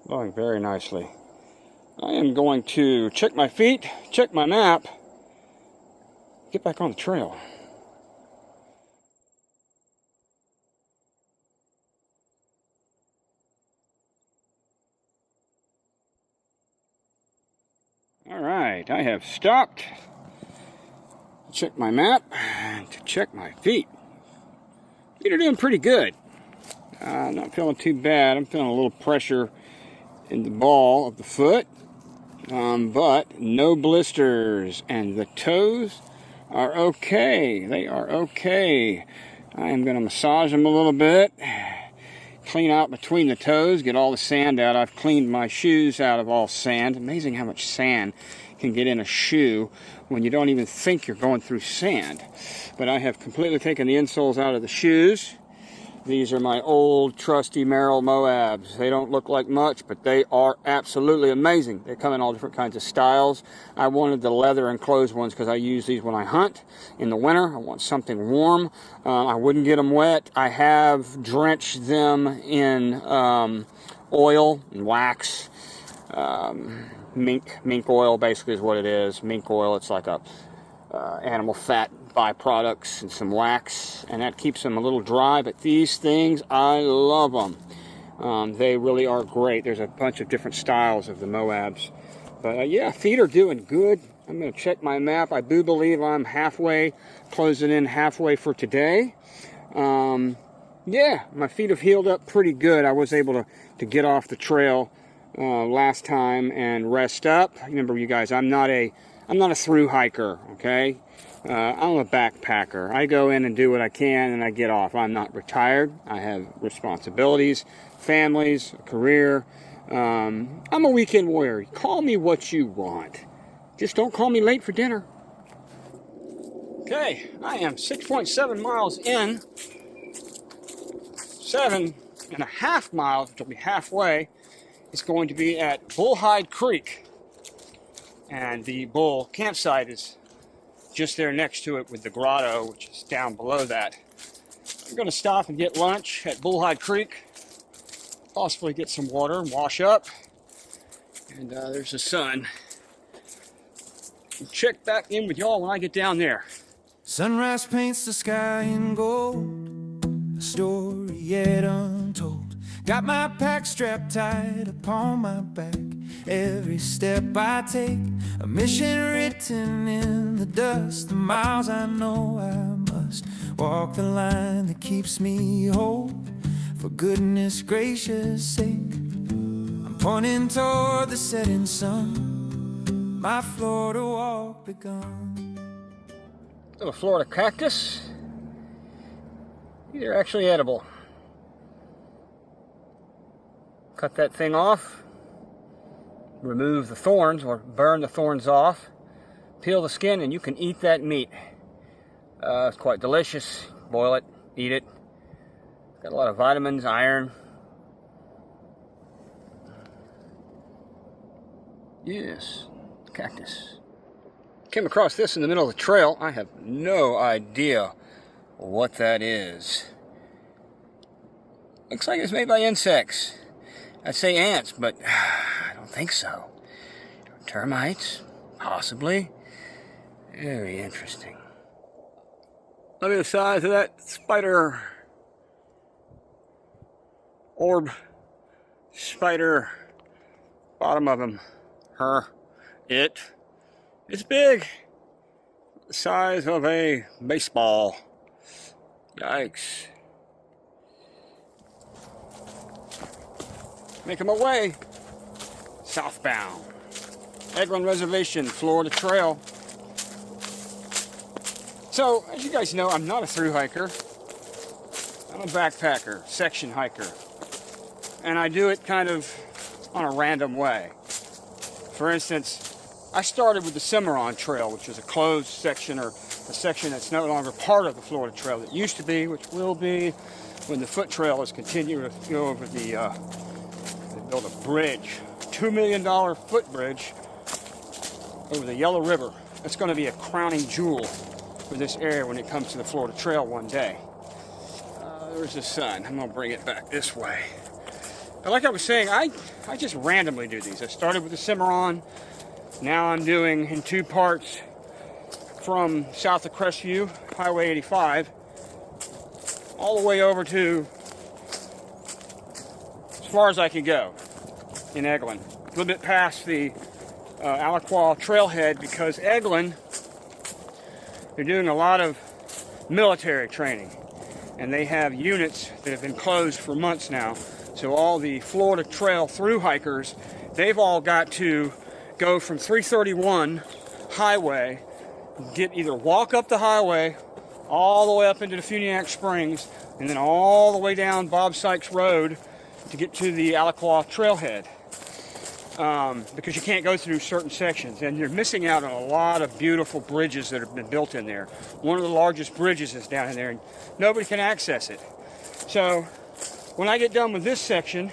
Flowing very nicely. I am going to check my feet, check my map, get back on the trail. All right, I have stopped to check my map and to check my feet. Feet are doing pretty good. I'm not feeling too bad. I'm feeling a little pressure in the ball of the foot. but no blisters, and the toes are okay. They are okay. I am going to massage them a little bit, clean out between the toes, get all the sand out. I've cleaned my shoes out of all sand. Amazing how much sand can get in a shoe when you don't even think you're going through sand. But I have completely taken the insoles out of the shoes. These are my old trusty Merrill Moabs. They don't look like much, but they are absolutely amazing. They come in all different kinds of styles. I wanted the leather enclosed ones because I use these when I hunt in the winter. I want something warm. I wouldn't get them wet. I have drenched them in oil and wax. Mink oil basically is what it is. Mink oil, it's like a animal fat byproducts and some wax, and that keeps them a little dry. But these things, I love them. They really are great. There's a bunch of different styles of the Moabs, but yeah, feet are doing good. I'm going to check my map. I do believe I'm halfway, closing in halfway for today. Yeah, my feet have healed up pretty good. I was able to get off the trail last time and rest up. Remember, you guys, I'm not a through hiker, okay? I'm a backpacker. I go in and do what I can and I get off. I'm not retired. I have responsibilities, families, a career. I'm a weekend warrior. Call me what you want. Just don't call me late for dinner. Okay, I am 6.7 miles in. 7.5 miles, which will be halfway, is going to be at Bullhide Creek. And the bull campsite is just there next to it with the grotto, which is down below that. I'm going to stop and get lunch at Bullhide Creek, possibly get some water and wash up. And there's the sun. I'll check back in with y'all when I get down there. Sunrise paints the sky in gold, a story yet untold. Got my pack strapped tight upon my back. Every step I take, a mission written in the dust. The miles I know I must walk the line that keeps me whole. For goodness gracious sake, I'm pointing toward the setting sun. My Florida walk begun. Little Florida cactus. These are actually edible. Cut that thing off. Remove the thorns or burn the thorns off, peel the skin, and you can eat that meat. It's quite delicious. Boil it, eat it. Got a lot of vitamins, iron. Yes, cactus. Came across this in the middle of the trail. I have no idea what that is. Looks like it's made by insects. I'd say ants, but I don't think so. Termites, possibly. Very interesting. Look at the size of that spider. Orb. Spider. Bottom of him. Her. It. It's big. The size of a baseball. Yikes. Making my way southbound. Eglin Reservation, Florida Trail. So, as you guys know, I'm not a through hiker. I'm a backpacker, section hiker. And I do it kind of on a random way. For instance, I started with the Cimarron Trail, which is a closed section, or a section that's no longer part of the Florida Trail. It used to be, which will be, when the foot trail is continuing to go over the built a bridge, $2 million foot bridge over the Yellow River. That's going to be a crowning jewel for this area when it comes to the Florida Trail one day. There's the sun. I'm going to bring it back this way. But like I was saying, I just randomly do these. I started with the Cimarron. Now I'm doing in two parts from south of Crestview, Highway 85, all the way over to as far as I can go in Eglin. A little bit past the Alaqua Trailhead, because Eglin, they're doing a lot of military training. And they have units that have been closed for months now. So all the Florida Trail through hikers, they've all got to go from 331 highway, walk up the highway all the way up into the Funiac Springs, and then all the way down Bob Sykes Road to get to the Alaqua Trailhead. Because you can't go through certain sections, and you're missing out on a lot of beautiful bridges that have been built in there. One of the largest bridges is down in there, and nobody can access it. So when I get done with this section,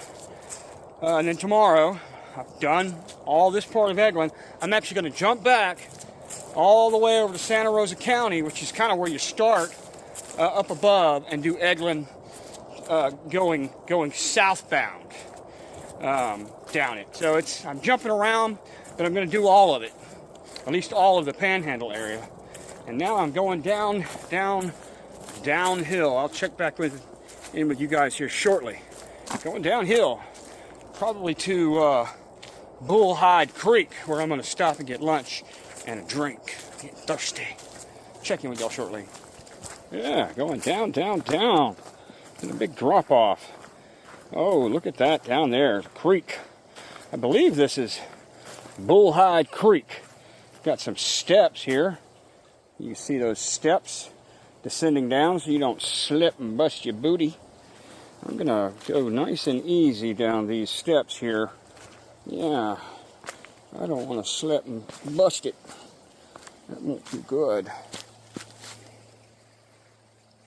and then tomorrow I've done all this part of Eglin, I'm actually going to jump back all the way over to Santa Rosa County, which is kind of where you start up above, and do Eglin going southbound. Down it. So I'm jumping around, but I'm going to do all of it, at least all of the Panhandle area. And now I'm going downhill. I'll check back in with you guys here shortly. Going downhill, probably to Bullhide Creek, where I'm going to stop and get lunch and a drink. Getting thirsty. Check in with y'all shortly. Yeah, going down. And a big drop off. Oh, look at that down there, creek. I believe this is Bullhide Creek. Got some steps here. You see those steps descending down so you don't slip and bust your booty. I'm gonna go nice and easy down these steps here. Yeah, I don't want to slip and bust it. That won't be good.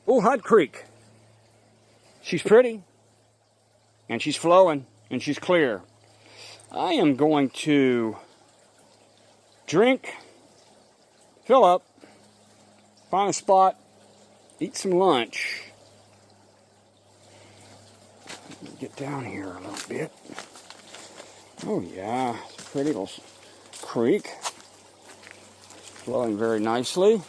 Bullhide Creek. She's pretty. And she's flowing, and she's clear. I am going to drink, fill up, find a spot, eat some lunch. Get down here a little bit. Oh yeah, it's a pretty little creek. It's flowing very nicely.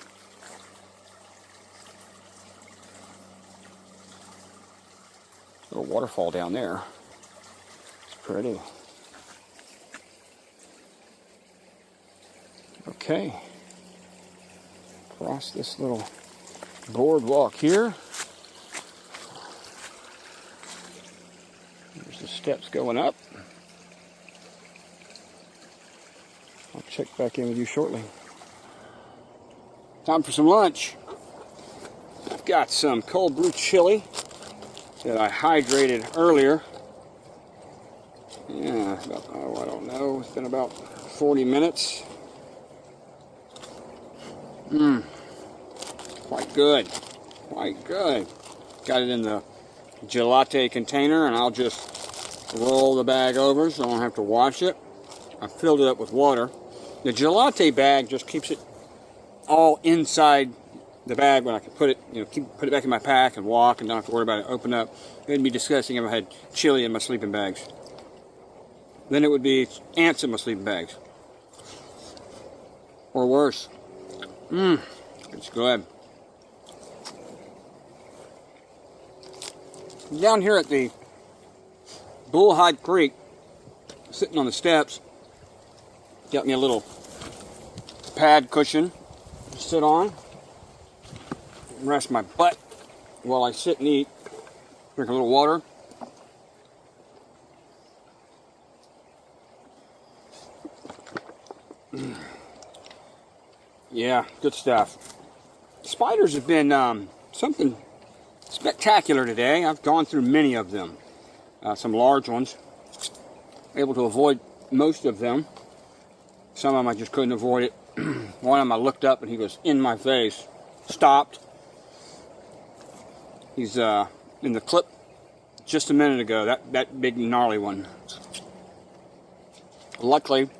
Little waterfall down there. It's pretty. Okay. Across this little boardwalk here. There's the steps going up. I'll check back in with you shortly. Time for some lunch. I've got some cold brew chili that I hydrated earlier. Yeah, about, I don't know, it's been about 40 minutes. Quite good. Got it in the gelati container, and I'll just roll the bag over so I don't have to wash it. I filled it up with water. The gelati bag just keeps it all inside the bag when I can put it, put it back in my pack and walk and don't have to worry about it. Open up. It'd be disgusting if I had chili in my sleeping bags. Then it would be ants in my sleeping bags. Or worse. It's good. Down here at the Bullhide Creek, sitting on the steps, got me a little pad cushion to sit on. Rest my butt while I sit and eat. Drink a little water. Yeah, good stuff. Spiders have been something spectacular today. I've gone through many of them. Some large ones. Able to avoid most of them. Some of them I just couldn't avoid it. One of them I looked up and he was in my face. Stopped. He's in the clip just a minute ago. That big gnarly one. Luckily,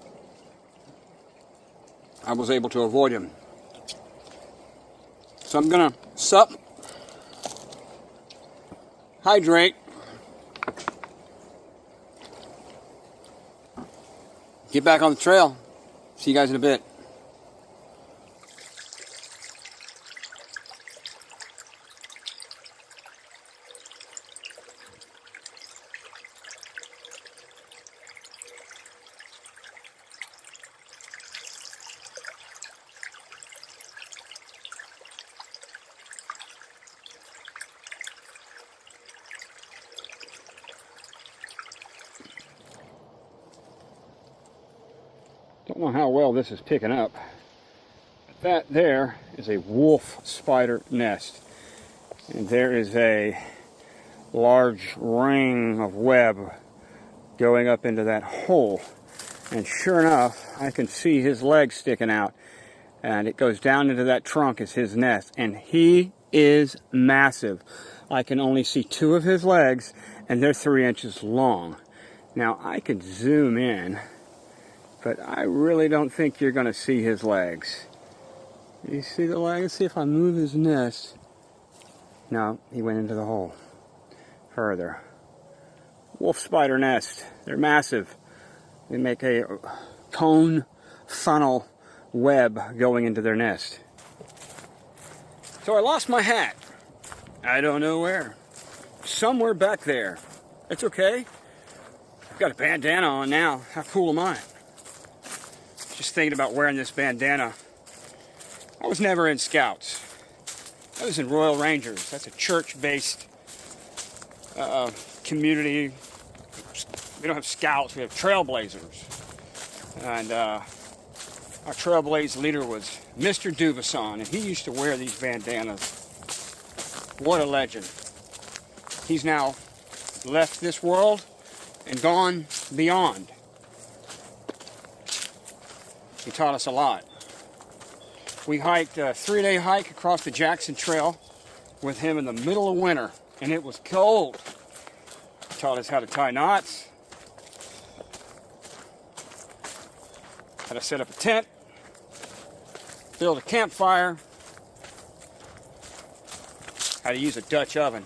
I was able to avoid him. So I'm gonna sup, hydrate, get back on the trail. See you guys in a bit. Don't know how well this is picking up. But that there is a wolf spider nest. And there is a large ring of web going up into that hole. And sure enough, I can see his legs sticking out. And it goes down into that trunk as his nest. And he is massive. I can only see 2 of his legs, and they're 3 inches long. Now, I could zoom in, but I really don't think you're going to see his legs. You see the legs? See if I move his nest. No, he went into the hole. Further. Wolf spider nest. They're massive. They make a cone funnel web going into their nest. So I lost my hat. I don't know where. Somewhere back there. It's okay. I've got a bandana on now. How cool am I? Just thinking about wearing this bandana. I was never in Scouts. I was in Royal Rangers. That's a church-based community. We don't have Scouts, we have Trailblazers. And our Trailblaze leader was Mr. Dubison, and he used to wear these bandanas. What a legend. He's now left this world and gone beyond. He taught us a lot. We hiked a 3-day hike across the Jackson Trail with him in the middle of winter, and it was cold. He taught us how to tie knots, how to set up a tent, build a campfire, how to use a Dutch oven.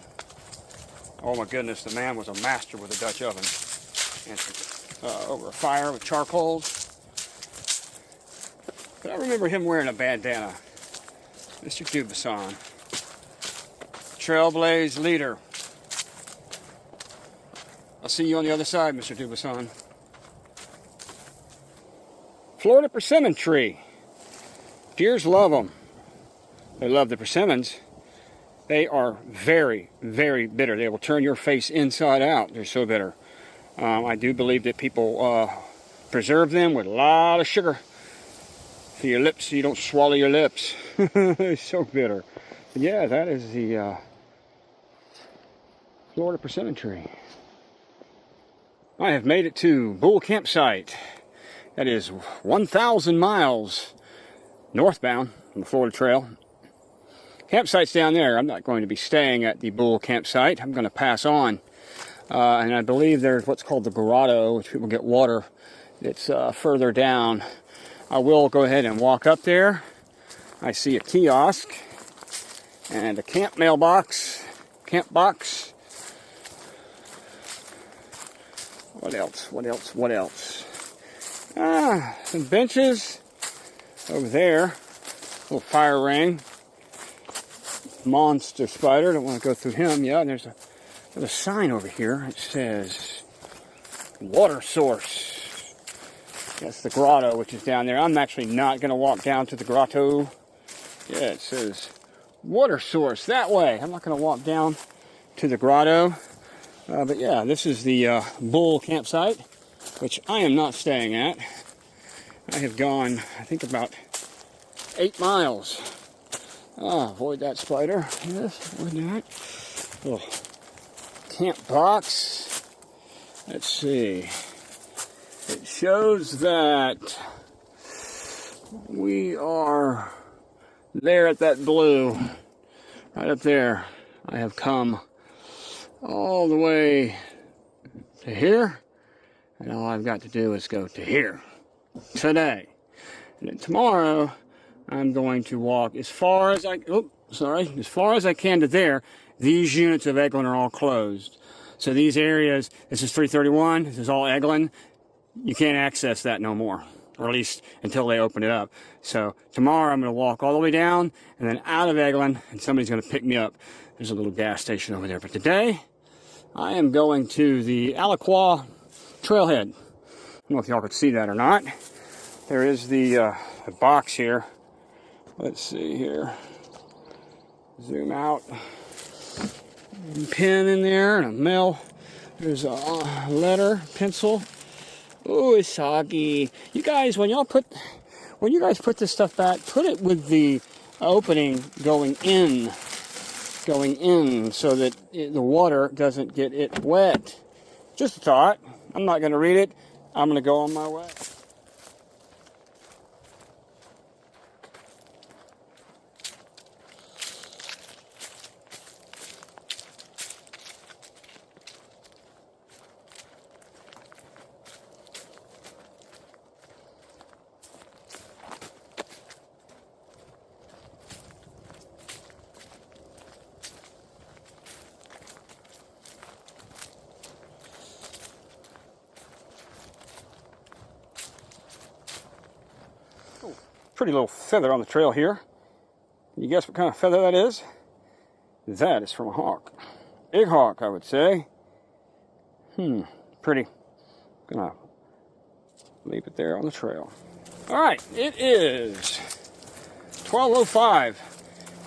Oh my goodness, the man was a master with a Dutch oven. And over a fire with charcoals. But I remember him wearing a bandana. Mr. Dubison. Trailblaze leader. I'll see you on the other side, Mr. Dubison. Florida persimmon tree. Deers love them. They love the persimmons. They are very, very bitter. They will turn your face inside out. They're so bitter. I do believe that people preserve them with a lot of sugar for your lips so you don't swallow your lips. They're so bitter. But yeah, that is the Florida persimmon tree. I have made it to Bull Campsite. That is 1,000 miles northbound on the Florida Trail. Campsite's down there. I'm not going to be staying at the Bull Campsite. I'm going to pass on. And I believe there's what's called the grotto, which people get water. It's further down. I will go ahead and walk up there. I see a kiosk and a camp mailbox, camp box. What else? What else? What else? Some benches over there. Little fire ring. Monster spider. Don't want to go through him. Yeah, there's a sign over here. It says water source. That's the grotto, which is down there. I'm actually not going to walk down to the grotto. Yeah, it says water source that way. I'm not going to walk down to the grotto. But yeah, this is the Bull Campsite, which I am not staying at. I have gone, I think, about 8 miles. Avoid that spider. Yes, avoid that. Little camp box. Let's see. It shows that we are there at that blue. Right up there. I have come all the way to here. And all I've got to do is go to here. Today. And then tomorrow, I'm going to walk as far as as far as I can to there. These units of Eglin are all closed. So these areas, this is 331, this is all Eglin. You can't access that no more, or at least until they open it up. So tomorrow I'm going to walk all the way down and then out of Eglin, and somebody's going to pick me up. There's a little gas station over there. But today, I am going to the Alaqua Trailhead. I don't know if y'all could see that or not. There is the box here. Let's see here. Zoom out. Pen in there and a mail. There's a letter, pencil. Oh, it's soggy. You guys, when you guys put this stuff back, put it with the opening going in, so that the water doesn't get it wet. Just a thought. I'm not going to read it. I'm going to go on my way. Pretty little feather on the trail here. You guess what kind of feather that is? That is from a hawk. Big hawk, I would say. Pretty. Gonna leave it there on the trail. All right, it is 12:05,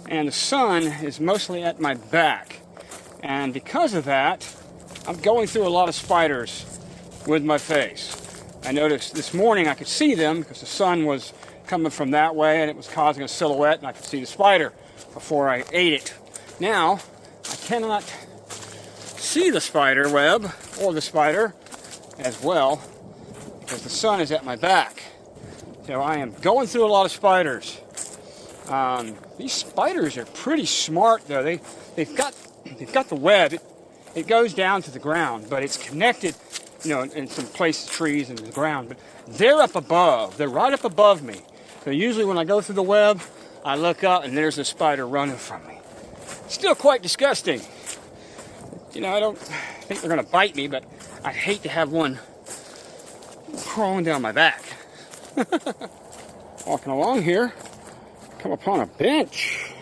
and the sun is mostly at my back. And because of that, I'm going through a lot of spiders with my face. I noticed this morning I could see them because the sun was coming from that way and it was causing a silhouette, and I could see the spider before I ate it. Now, I cannot see the spider web or the spider as well because the sun is at my back. So I am going through a lot of spiders. These spiders are pretty smart though. They've got the web. It goes down to the ground, but it's connected, in some places, trees and the ground. But they're up above. They're right up above me. So usually when I go through the web, I look up and there's a spider running from me. Still quite disgusting. I don't think they're going to bite me, but I'd hate to have one crawling down my back. Walking along here, come upon a bench.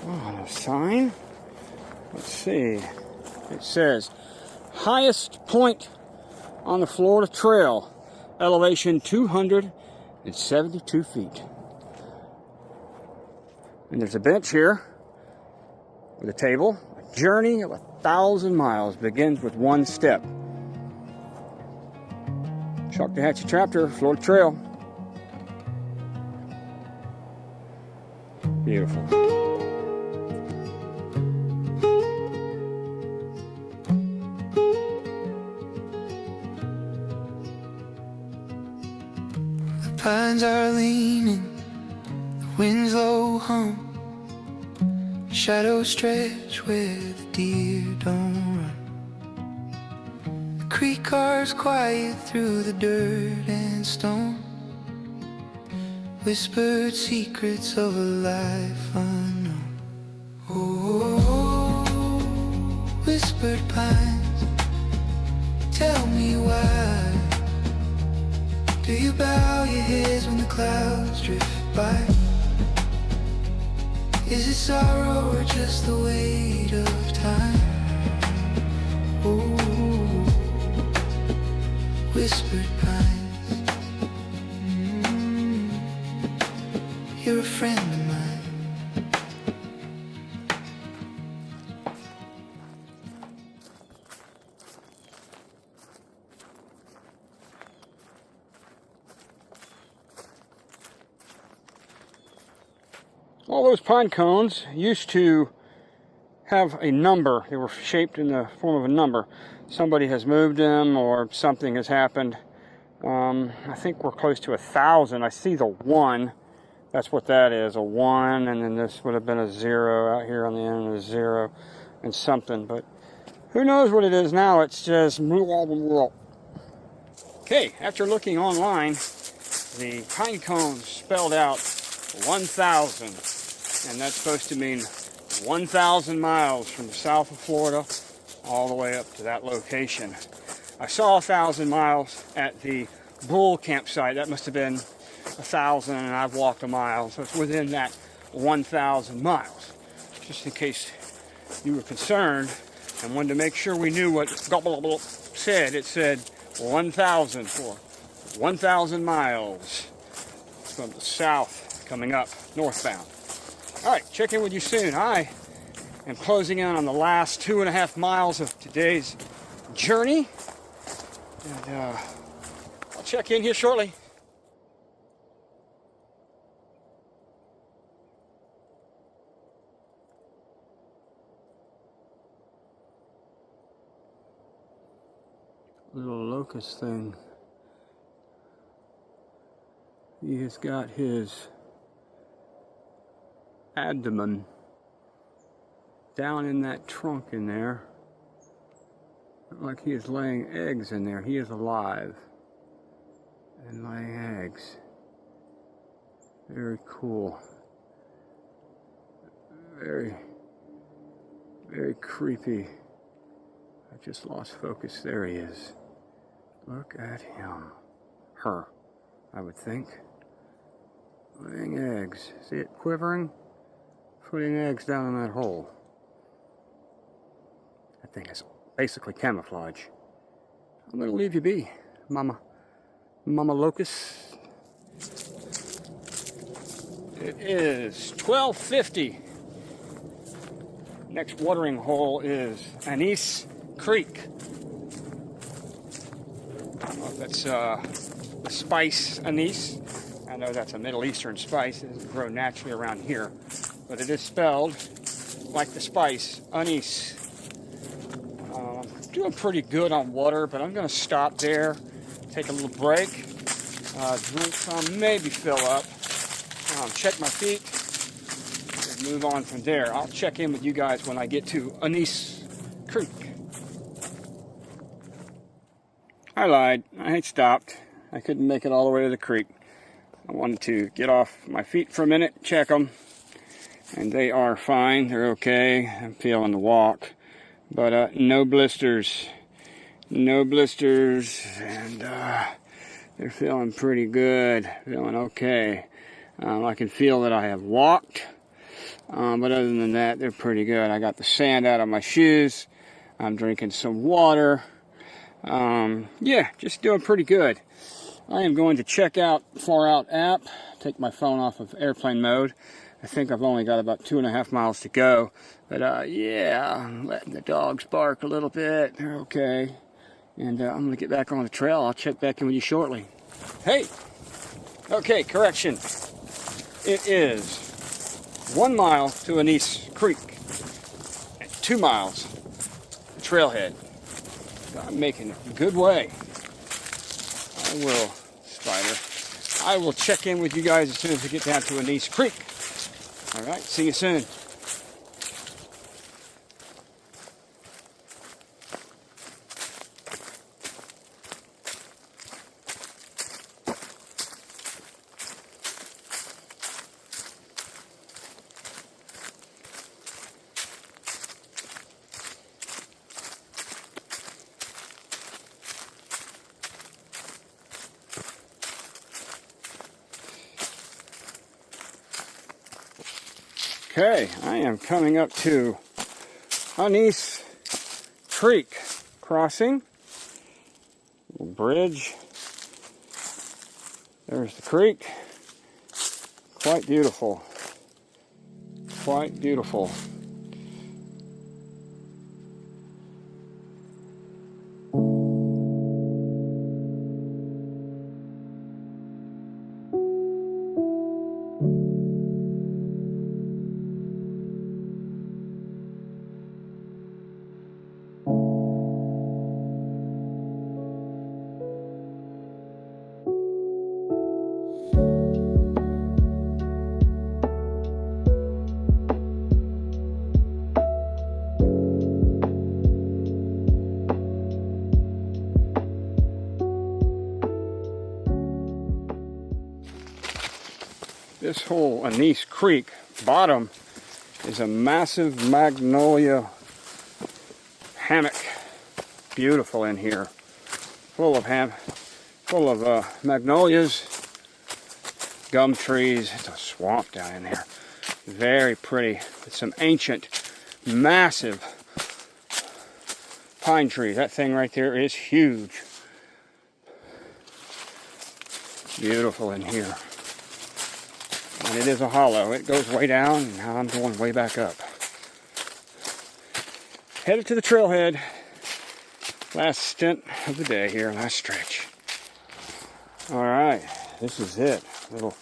Oh, a sign. Let's see. It says, highest point on the Florida Trail, elevation 272 feet. And there's a bench here with a table. A journey of 1,000 miles begins with one step. Chalk-to-Hatchie chapter, Florida Trail. Beautiful. Pines are leaning, the wind's low hum. Shadows stretch where the deer don't run. The creek cars quiet through the dirt and stone. Whispered secrets of a life unknown. Oh, whispered pines, tell me why. Do you bow your heads when the clouds drift by? Is it sorrow or just the weight of time? Oh, whispered pines, you're a friend of mine. All those pine cones used to have a number. They were shaped in the form of a number. Somebody has moved them or something has happened. I think we're close to 1,000. I see the 1. That's what that is, a 1. And then this would have been a 0 out here on the end, a 0 and something. But who knows what it is now. It's just... Okay, after looking online, the pine cones spelled out 1,000, and that's supposed to mean 1,000 miles from the south of Florida all the way up to that location. I saw 1,000 miles at the Bull campsite. That must have been 1,000, and I've walked a mile, so it's within that 1,000 miles. Just in case you were concerned and wanted to make sure we knew what said. It said 1,000 for 1,000 miles from the south coming up northbound. All right, check in with you soon. I am closing in on the last 2.5 miles of today's journey, and check in here shortly. Little locust thing. He has got his abdomen down in that trunk in there. Look like he is laying eggs in there. He is alive and laying eggs. Very cool. Very, very creepy. I just lost focus. There he is. Look at him. Her, I would think. Laying eggs. See it quivering? Putting eggs down in that hole. That thing is basically camouflage. I'm gonna leave you be, Mama Locust. It is 12:50. Next watering hole is Anise Creek. I don't know if that's the spice anise. I know that's a Middle Eastern spice. It doesn't grow naturally around here, but it is spelled like the spice, anise. Doing pretty good on water, but I'm going to stop there, take a little break, drink some, maybe fill up, check my feet, and move on from there. I'll check in with you guys when I get to Anise Creek. I lied. I had stopped. I couldn't make it all the way to the creek. I wanted to get off my feet for a minute, check them, and they are fine. They're okay. I'm feeling the walk. But no blisters, and they're feeling pretty good, feeling okay. I can feel that I have walked, but other than that, they're pretty good. I got the sand out of my shoes. I'm drinking some water. Yeah, just doing pretty good. I am going to check out Far Out app, take my phone off of airplane mode. I think I've only got about 2.5 miles to go. But yeah, I'm letting the dogs bark a little bit. They're okay. And I'm going to get back on the trail. I'll check back in with you shortly. Hey! Okay, correction. It is 1 mile to Anise Creek. And 2 miles to Trailhead. I'm making good way. I will, Spider. I will check in with you guys as soon as we get down to Anise Creek. Alright, see you soon. Okay, I am coming up to Anise Creek crossing. Little bridge. There's the creek. Quite beautiful. Quite beautiful. This whole Anise Creek bottom is a massive magnolia hammock. Beautiful in here. Full of magnolias, gum trees. It's a swamp down in there. Very pretty. It's some ancient, massive pine trees. That thing right there is huge. Beautiful in here. And it is a hollow. It goes way down, and now I'm going way back up. Headed to the trailhead. Last stint of the day here, last stretch. All right, this is it. Little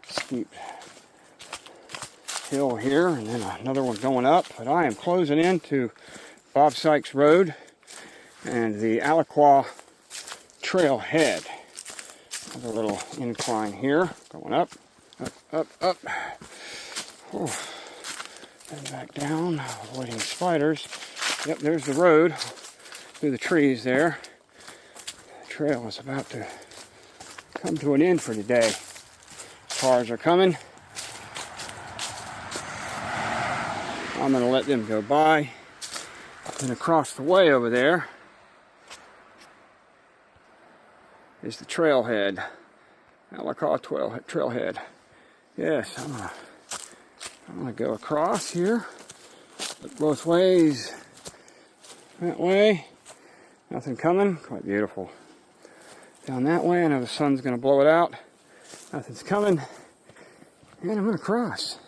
steep hill here, and then another one going up. But I am closing into Bob Sykes Road and the Alaqua Trailhead. Another little incline here, going up, up. Whew. And back down, avoiding spiders. Yep, there's the road through the trees there. The trail is about to come to an end for today. Cars are coming. I'm going to let them go by. And across the way over there is the trailhead. Alaqua Trailhead. Yes, I'm going to go across here. Look both ways. That way. Nothing coming. Quite beautiful. Down that way. I know the sun's going to blow it out. Nothing's coming. And I'm going to cross.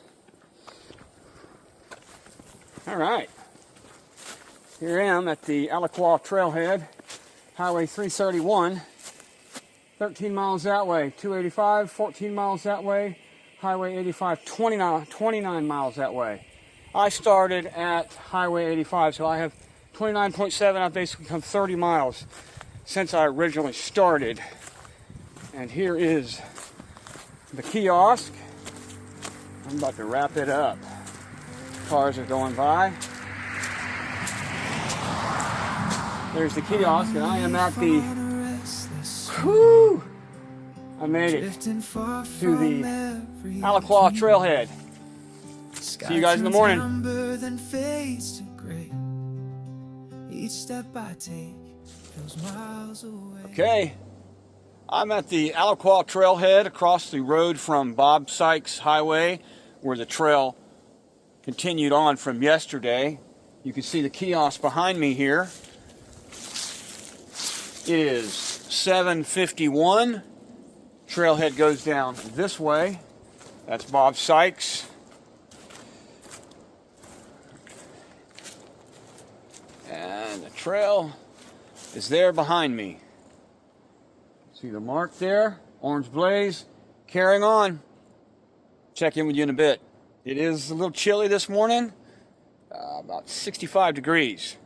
Alright. Here I am at the Alaqua Trailhead. Highway 331. 13 miles that way. 285. 14 miles that way. Highway 85. 29 miles that way. I started at Highway 85, so I have 29.7. I've basically come 30 miles since I originally started. And here is the kiosk. I'm about to wrap it up. Cars are going by. There's the kiosk, and I am at the... Whew! I made it to the Alaqua Trailhead. See you guys in the morning. Okay, I'm at the Alaqua Trailhead across the road from Bob Sykes Highway, where the trail continued on from yesterday. You can see the kiosk behind me here. It is 7:51. Trailhead goes down this way. That's Bob Sykes. And the trail is there behind me. See the mark there? Orange blaze. Carrying on. Check in with you in a bit. It is a little chilly this morning. About 65 degrees.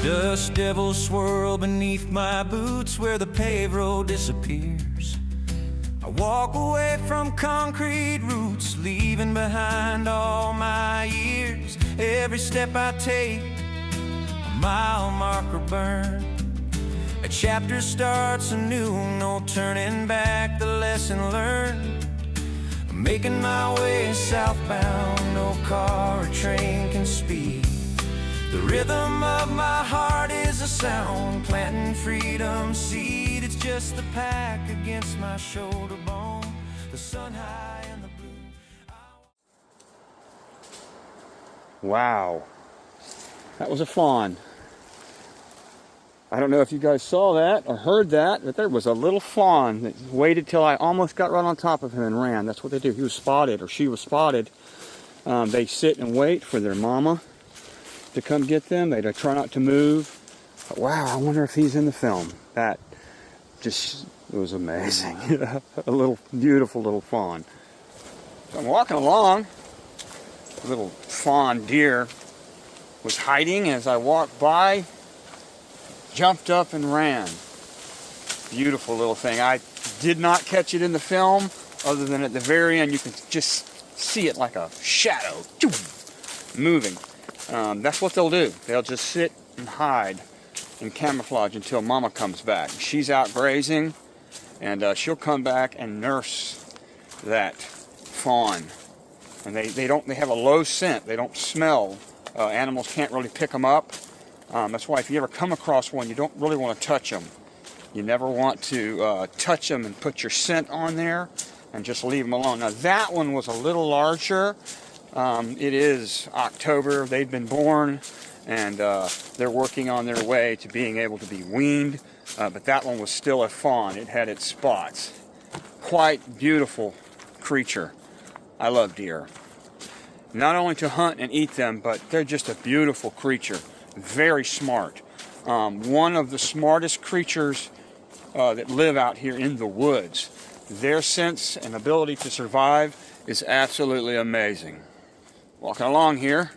Dust devils swirl beneath my boots where the paved road disappears. I walk away from concrete roots, leaving behind all my years. Every step I take, a mile marker burned. A chapter starts anew, no turning back, the lesson learned. I'm making my way southbound, no car or train can speed. The rhythm of my heart is a sound, planting freedom seed. It's just the pack against my shoulder bone, the sun high and the blue. Wow. That was a fawn. I don't know if you guys saw that or heard that, but there was a little fawn that waited till I almost got right on top of him and ran. That's what they do. He was spotted, or she was spotted. They sit and wait for their mama to come get them. They try not to move. But wow, I wonder if he's in the film. That just, it was amazing. A little, beautiful little fawn. So I'm walking along. A little fawn deer was hiding as I walked by, jumped up and ran. Beautiful little thing. I did not catch it in the film, other than at the very end you can just see it like a shadow moving. That's what they'll do. They'll just sit and hide and camouflage until mama comes back. She's out grazing, and she'll come back and nurse that fawn. And they have a low scent. They don't smell. Animals can't really pick them up. That's why if you ever come across one, you don't really want to touch them. You never want to touch them and put your scent on there and just leave them alone. Now that one was a little larger. It is October. They've been born and they're working on their way to being able to be weaned, but that one was still a fawn. It had its spots. Quite beautiful creature. I love deer. Not only to hunt and eat them, but they're just a beautiful creature. Very smart. One of the smartest creatures that live out here in the woods. Their sense and ability to survive is absolutely amazing. Walking along here,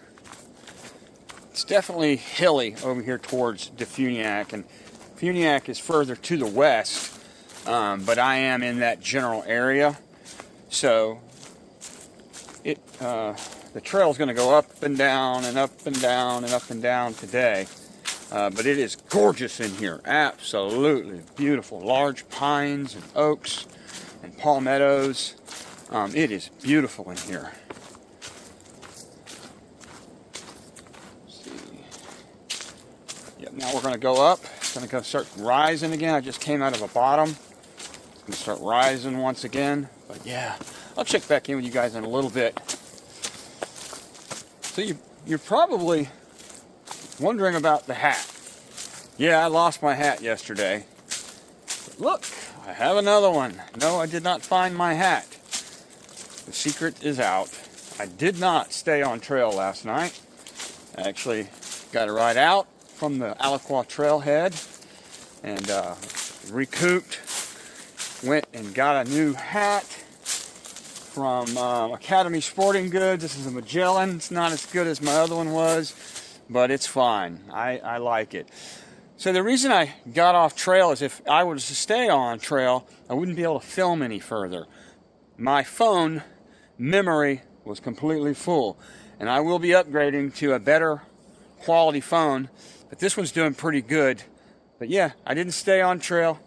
it's definitely hilly over here towards Defuniak, and Defuniak is further to the west, but I am in that general area, so the trail is going to go up and down and up and down and up and down today. But it is gorgeous in here. Absolutely beautiful. Large pines and oaks and palmettos. It is beautiful in here. Let's see. Yep, now we're going to go up. It's going to go start rising again. I just came out of a bottom. It's going to start rising once again. But yeah, I'll check back in with you guys in a little bit. So you're probably wondering about the hat. Yeah, I lost my hat yesterday. But look, I have another one. No, I did not find my hat. The secret is out. I did not stay on trail last night. I actually got a ride out from the Alaqua Trailhead and recouped. Went and got a new hat from Academy Sporting Goods. This is a Magellan. It's not as good as my other one was, but it's fine. I like it. So the reason I got off trail is if I was to stay on trail, I wouldn't be able to film any further. My phone memory was completely full, and I will be upgrading to a better quality phone, but this one's doing pretty good. But yeah, I didn't stay on trail.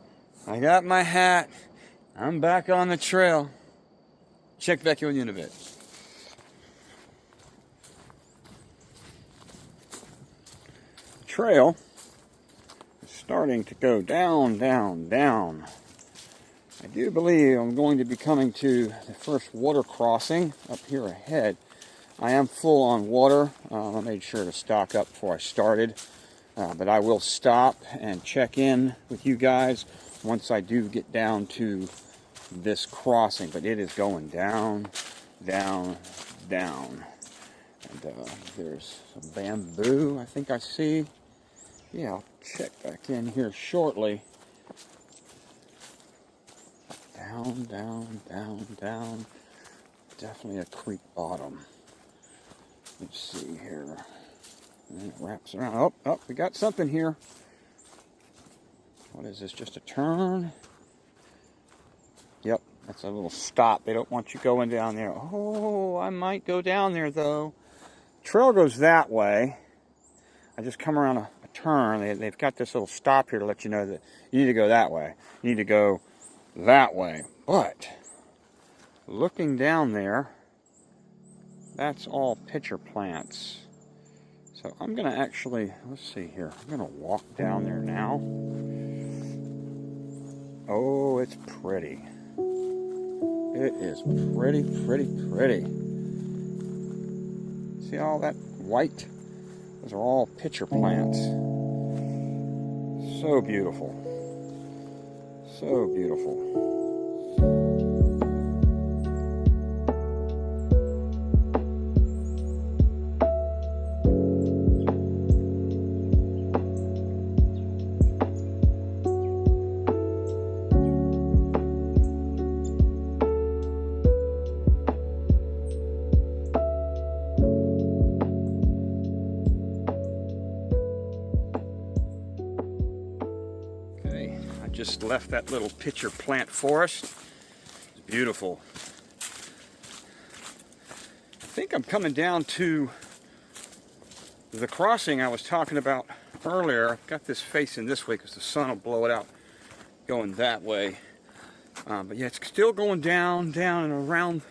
I got my hat. I'm back on the trail. Check back in with you in a bit. Trail is starting to go down, down, down. I do believe I'm going to be coming to the first water crossing up here ahead. I am full on water. I made sure to stock up before I started, but I will stop and check in with you guys once I do get down to this crossing. But it is going down, down, down. And there's some bamboo I think I see. Yeah, I'll check back in here shortly. Down, down, down, down. Definitely a creek bottom. Let's see here. And it wraps around. Oh, we got something here. What is this? Just a turn? Yep, that's a little stop. They don't want you going down there. Oh, I might go down there though. Trail goes that way. I just come around a turn. They've got this little stop here to let you know that you need to go that way. You need to go that way. But looking down there, that's all pitcher plants. So I'm going to actually, let's see here. I'm going to walk down there now. Oh, it's pretty. It is pretty, pretty, pretty. See all that white? Those are all pitcher plants. So beautiful. So beautiful. Just left that little pitcher plant forest. It's beautiful. I think I'm coming down to the crossing I was talking about earlier. I've got this facing this way because the sun will blow it out going that way. But yeah, it's still going down, down, and around.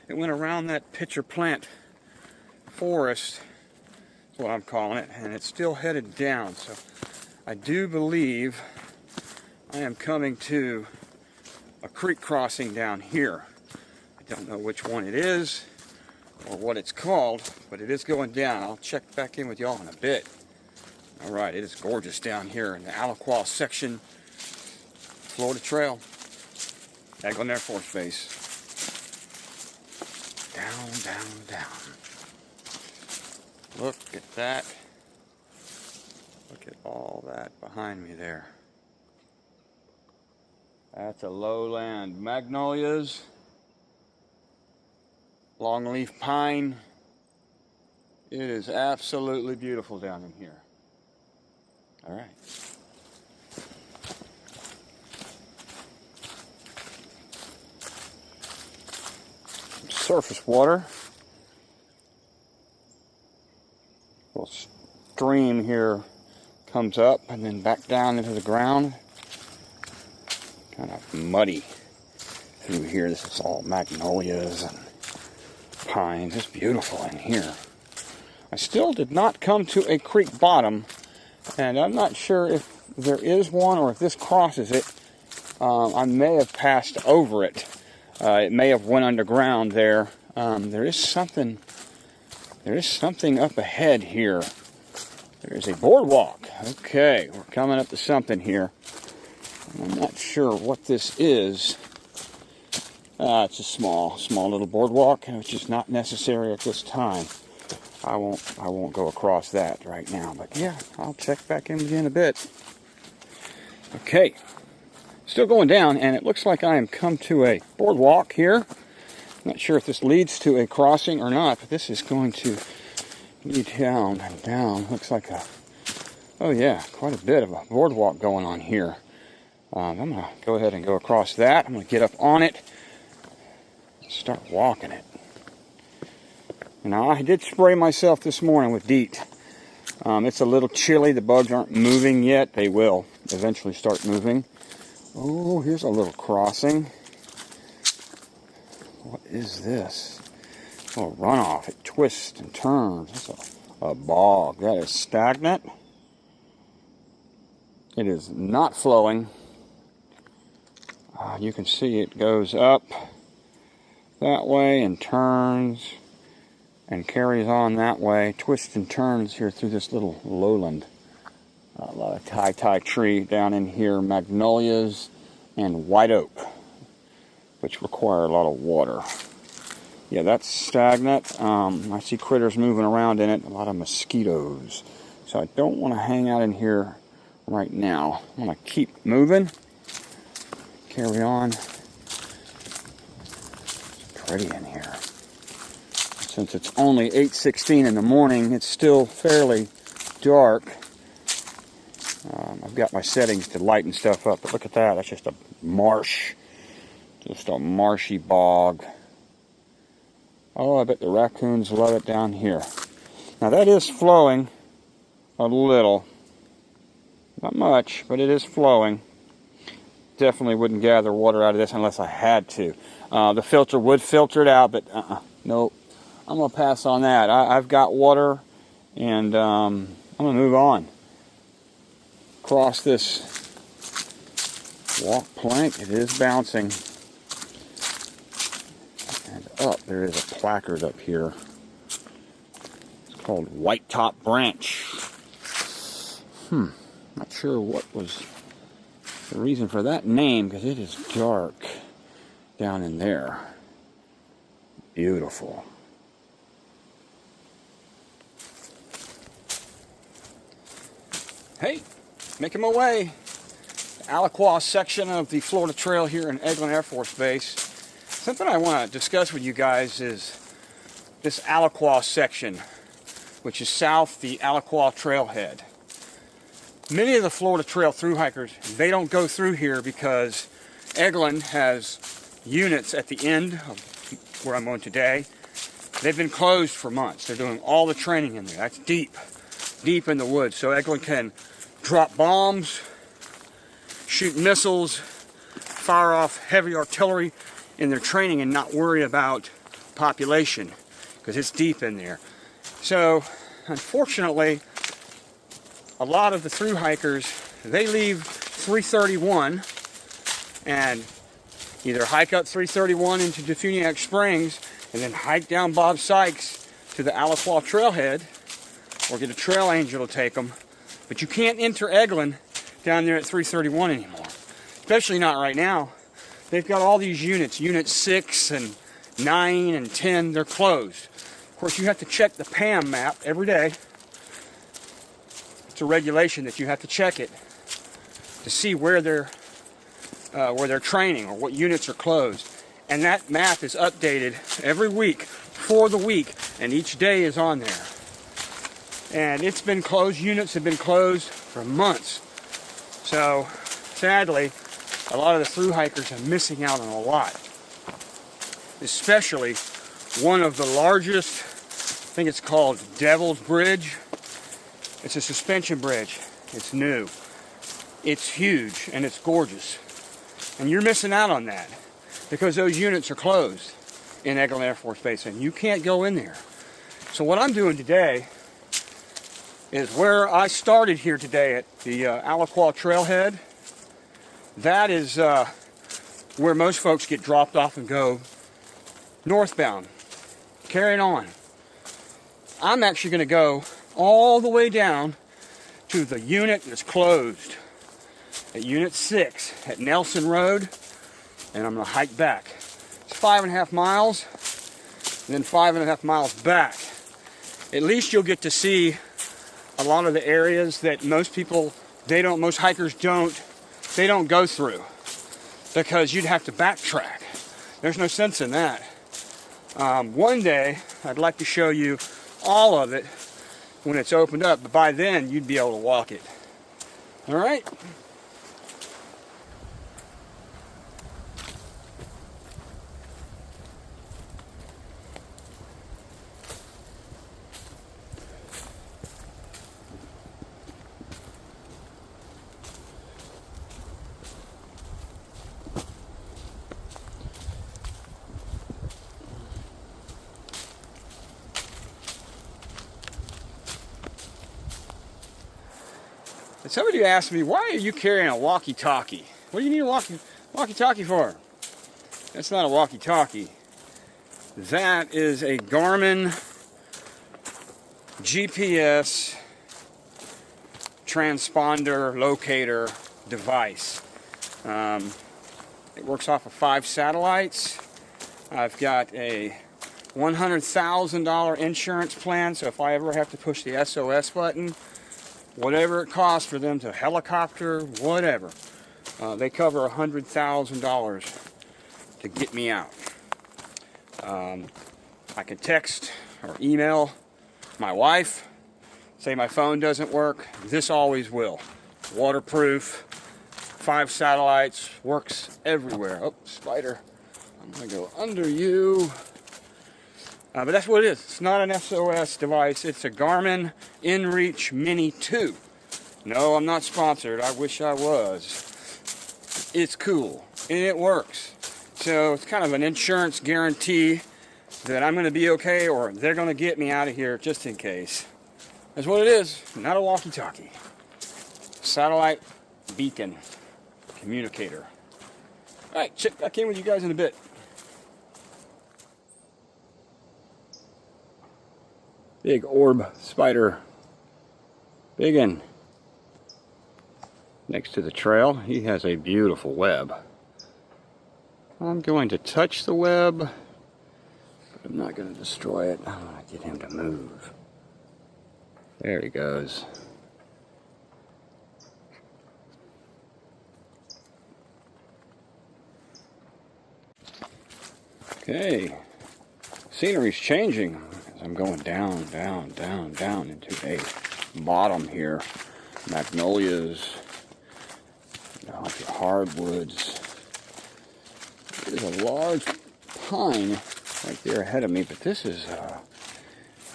It went around that pitcher plant forest. That's what I'm calling it. And it's still headed down. So I do believe I am coming to a creek crossing down here. I don't know which one it is, or what it's called, but it is going down. I'll check back in with y'all in a bit. All right, it is gorgeous down here in the Alaqua section, Florida Trail, Eglin Air Force Base. Down, down, down. Look at that. Look at all that behind me there. That's a lowland magnolias, longleaf pine. It is absolutely beautiful down in here. All right. Some surface water. A little stream here comes up and then back down into the ground. Kind of muddy through here. This is all magnolias and pines. It's beautiful in here. I still did not come to a creek bottom, and I'm not sure if there is one or if this crosses it. I may have passed over it. It may have went underground there. There is something up ahead here. There is a boardwalk. Okay, we're coming up to something here. I'm not sure what this is. It's a small little boardwalk, which is not necessary at this time. I won't go across that right now, but yeah, I'll check back in with you in a bit. Okay, still going down, and it looks like I am come to a boardwalk here. Not sure if this leads to a crossing or not, but this is going to lead down and down. Looks like oh yeah, quite a bit of a boardwalk going on here. I'm going to go ahead and go across that. I'm going to get up on it and start walking it. Now, I did spray myself this morning with DEET. It's a little chilly. The bugs aren't moving yet. They will eventually start moving. Oh, here's a little crossing. What is this? Oh, runoff. It twists and turns. It's a bog. That is stagnant. It is not flowing. You can see it goes up that way and turns and carries on that way, twists and turns here through this little lowland. A lot of titi tree down in here, magnolias and white oak, which require a lot of water. Yeah, that's stagnant. I see critters moving around in it, a lot of mosquitoes. So I don't want to hang out in here right now. I want to keep moving. Carry on. It's pretty in here. Since it's only 8:16 in the morning, it's still fairly dark. I've got my settings to lighten stuff up, but look at that. That's just a marsh. Just a marshy bog. Oh, I bet the raccoons love it down here. Now that is flowing a little. Not much, but it is flowing. Definitely wouldn't gather water out of this unless I had to. The filter would filter it out, but nope. I'm going to pass on that. I've got water, and I'm going to move on. Across this walk plank, it is bouncing. And up, there is a placard up here. It's called White Top Branch. Not sure what was the reason for that name, because it is dark down in there. Beautiful. Hey, making my way. The Alaqua section of the Florida Trail here in Eglin Air Force Base. Something I want to discuss with you guys is this Alaqua section, which is south the Alaqua Trailhead. Many of the Florida Trail thru hikers, they don't go through here because Eglin has units at the end of where I'm going today. They've been closed for months. They're doing all the training in there. That's deep in the woods. So Eglin can drop bombs, shoot missiles, fire off heavy artillery in their training and not worry about population because it's deep in there. So unfortunately, a lot of the thru hikers, they leave 331 and either hike up 331 into Defuniak Springs and then hike down Bob Sykes to the Alaqua Trailhead, or get a trail angel to take them. But you can't enter Eglin down there at 331 anymore, especially not right now. They've got all these units, unit 6 and 9 and 10, they're closed. Of course, you have to check the PAM map every day. It's a regulation that you have to check it to see where they're training or what units are closed. And that map is updated every week for the week, and each day is on there. And it's been closed, units have been closed for months. So, sadly, a lot of the thru hikers are missing out on a lot. Especially one of the largest, I think it's called Devil's Bridge. It's a suspension bridge. It's new. It's huge and it's gorgeous. And you're missing out on that because those units are closed in Eglin Air Force Base and you can't go in there. So what I'm doing today is where I started here today at the Alaqua Trailhead. That is where most folks get dropped off and go northbound, carrying on. I'm actually going to go all the way down to the unit that's closed at Unit 6 at Nelson Road, and I'm going to hike back. It's 5.5 miles, and then 5.5 miles back. At least you'll get to see a lot of the areas that most hikers don't go through, because you'd have to backtrack. There's no sense in that. One day, I'd like to show you all of it when it's opened up, but by then, you'd be able to walk it. All right? Somebody asked me, why are you carrying a walkie-talkie? What do you need a walkie-talkie for? That's not a walkie-talkie. That is a Garmin GPS transponder locator device. It works off of 5 satellites. I've got a $100,000 insurance plan, so if I ever have to push the SOS button, whatever it costs for them to helicopter, whatever, they cover $100,000 to get me out. I can text or email my wife, say my phone doesn't work. This always will. Waterproof, 5 satellites, works everywhere. Oh, spider. I'm going to go under you. But that's what it is. It's not an SOS device. It's a Garmin InReach Mini 2. No, I'm not sponsored. I wish I was. It's cool. And it works. So it's kind of an insurance guarantee that I'm going to be okay, or they're going to get me out of here just in case. That's what it is. Not a walkie-talkie. Satellite beacon communicator. All right, check back in with you guys in a bit. Big orb spider. Big one. Next to the trail, he has a beautiful web. I'm going to touch the web, but I'm not going to destroy it. I'm going to get him to move. There he goes. Okay. Scenery's changing. I'm going down, down, down, down into a bottom here. Magnolias, hardwoods. There's a large pine right there ahead of me, but this is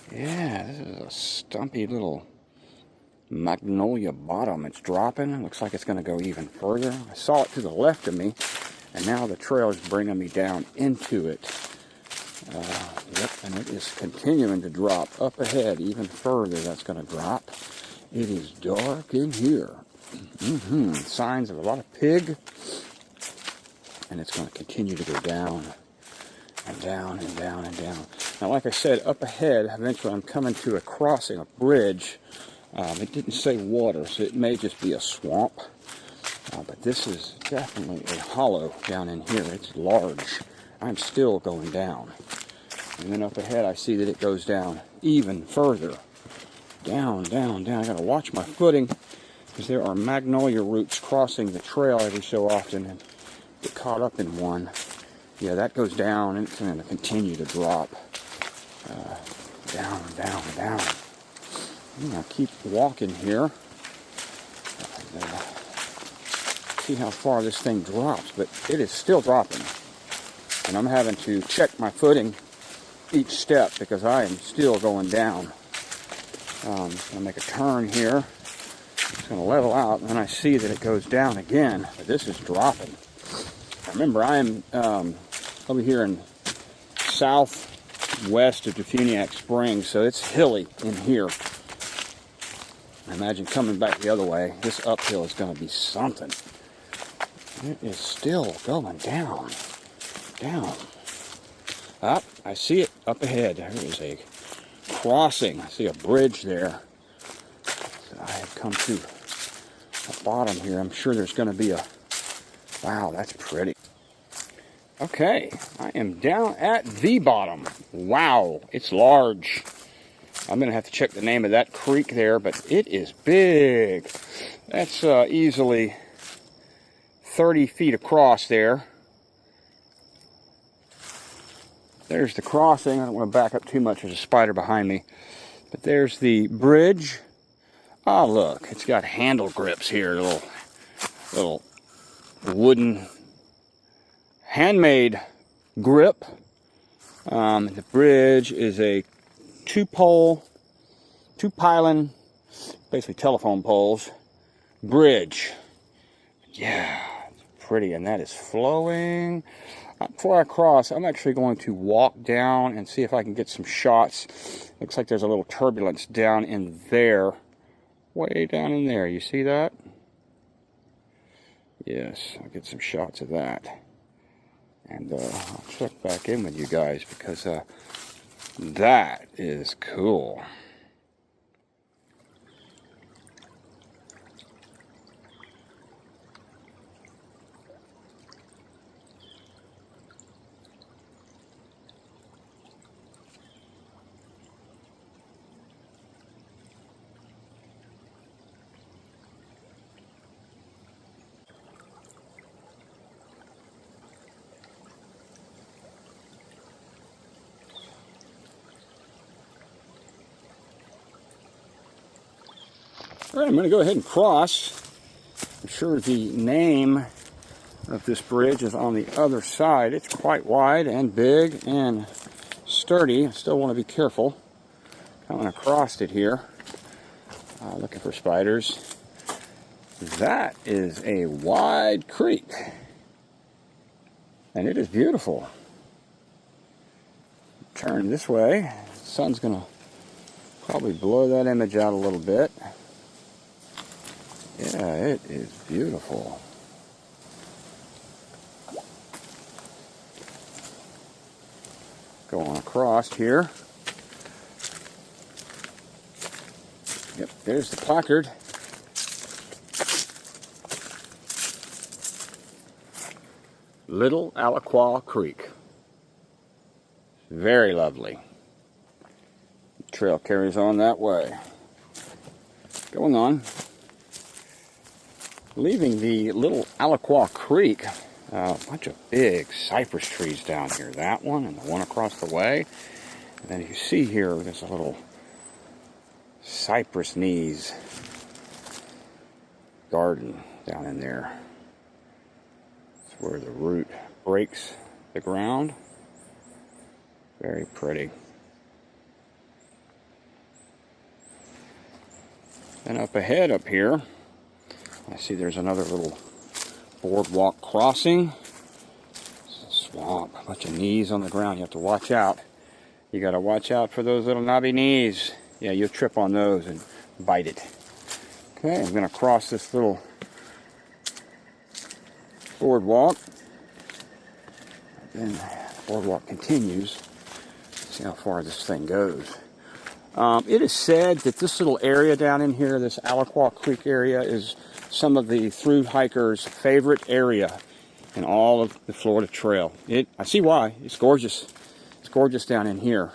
this is a stumpy little magnolia bottom. It's dropping. It looks like it's going to go even further. I saw it to the left of me, and now the trail is bringing me down into it. Yep, and it is continuing to drop up ahead even further. That's going to drop. It is dark in here. Signs of a lot of pig. And it's going to continue to go down. and down and down and down. Now, like I said, up ahead, eventually I'm coming to a crossing, a bridge. It didn't say water, so it may just be a swamp. But this is definitely a hollow down in here. It's large. I'm still going down. And then up ahead, I see that it goes down even further. Down, down, down. I gotta watch my footing because there are magnolia roots crossing the trail every so often and get caught up in one. Yeah, that goes down and it's gonna continue to drop. Down, down, down. I'll keep walking here. And, see how far this thing drops, but it is still dropping. And I'm having to check my footing each step because I am still going down. I'll make a turn here. It's going to level out, and then I see that it goes down again. But this is dropping. Remember, I am over here in southwest of Defuniak Springs, so it's hilly in here. I imagine coming back the other way, this uphill is going to be something. It is still going down. Down. Up, I see it up ahead. There is a crossing. I see a bridge there. So I have come to the bottom here. I'm sure there's going to be a... Wow, that's pretty. Okay, I am down at the bottom. Wow, it's large. I'm going to have to check the name of that creek there, but it is big. That's easily 30 feet across there. There's the crossing. I don't want to back up too much. There's a spider behind me. But there's the bridge. Oh, look. It's got handle grips here. Little wooden handmade grip. The bridge is a two-pylon, basically telephone poles, bridge. Yeah, it's pretty. And that is flowing. Before I cross, I'm actually going to walk down and see if I can get some shots. Looks like there's a little turbulence down in there. Way down in there. You see that? Yes, I'll get some shots of that. And I'll check back in with you guys because that is cool. All right, I'm going to go ahead and cross. I'm sure the name of this bridge is on the other side. It's quite wide and big and sturdy. I still want to be careful. I want to cross it here. Looking for spiders. That is a wide creek. And it is beautiful. Turn this way. The sun's going to probably blow that image out a little bit. Yeah, it is beautiful. Going across here. Yep, there's the placard. Little Alaqua Creek. Very lovely. The trail carries on that way. Going on. Leaving the little Alaqua Creek, a bunch of big cypress trees down here. That one and the one across the way. And then you see here, there's a little cypress knees garden down in there. It's where the root breaks the ground. Very pretty. And up ahead up here, I see there's another little boardwalk crossing. It's a swamp, a bunch of knees on the ground. You have to watch out. You got to watch out for those little knobby knees. Yeah, you'll trip on those and bite it. Okay, I'm going to cross this little boardwalk. And boardwalk continues. See how far this thing goes. It is said that this little area down in here, this Alaqua Creek area, is some of the through hikers' favorite area in all of the Florida Trail. I see why. It's gorgeous. It's gorgeous down in here.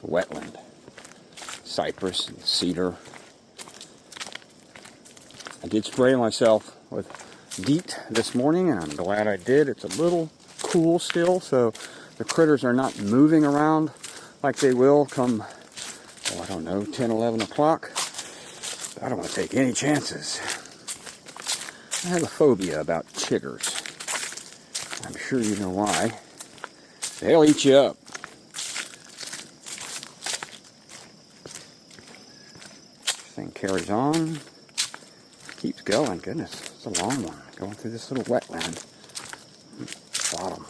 Wetland. Cypress and cedar. I did spray myself with DEET this morning, and I'm glad I did. It's a little cool still, so the critters are not moving around like they will come, I don't know, 10, 11 o'clock. I don't want to take any chances. I have a phobia about chiggers. I'm sure you know why. They'll eat you up. This thing carries on. Keeps going. Goodness, it's a long one. Going through this little wetland. Bottom.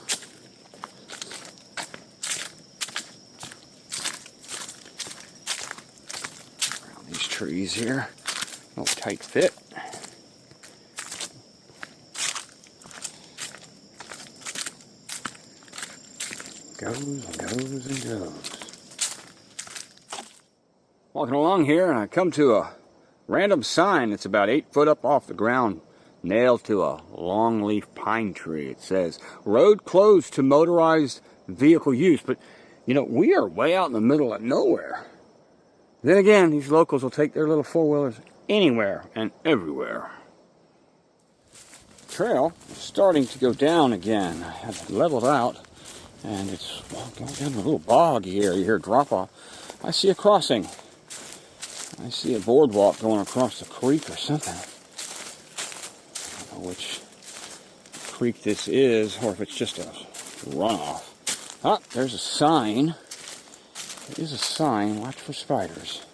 Around these trees here. A little tight fit. Goes and goes and goes. Walking along here, and I come to a random sign that's about 8 foot up off the ground, nailed to a longleaf pine tree. It says, road closed to motorized vehicle use. But, you know, we are way out in the middle of nowhere. Then again, these locals will take their little four-wheelers anywhere and everywhere. Trail is starting to go down again. I have leveled out, and it's going down a little boggy area here, drop off. I see a crossing. I see a boardwalk going across the creek or something. I don't know which creek this is, or if it's just a runoff. Ah, there's a sign. There is a sign. Watch for spiders.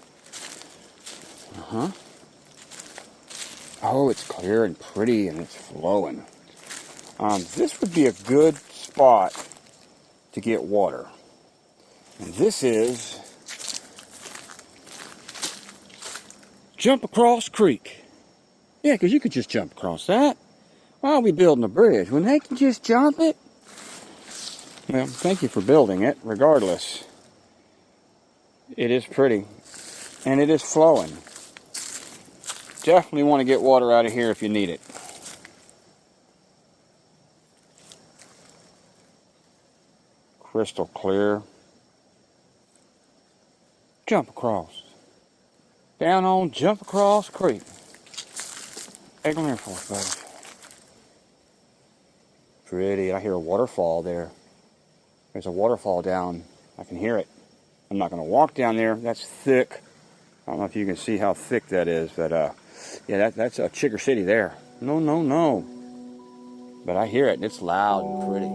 Oh, it's clear and pretty, and it's flowing. This would be a good spot to get water. And this is Jump Across Creek. Yeah, because you could just jump across that. Why are we building a bridge when they can just jump it? Well, thank you for building it, regardless. It is pretty, and it is flowing. Definitely want to get water out of here if you need it. Crystal clear. Jump across. Down on Jump Across Creek. Eglin Air Force Base. Pretty. I hear a waterfall there. There's a waterfall down. I can hear it. I'm not going to walk down there. That's thick. I don't know if you can see how thick that is, but yeah, that's a Chigger City there. No. But I hear it, and it's loud and pretty.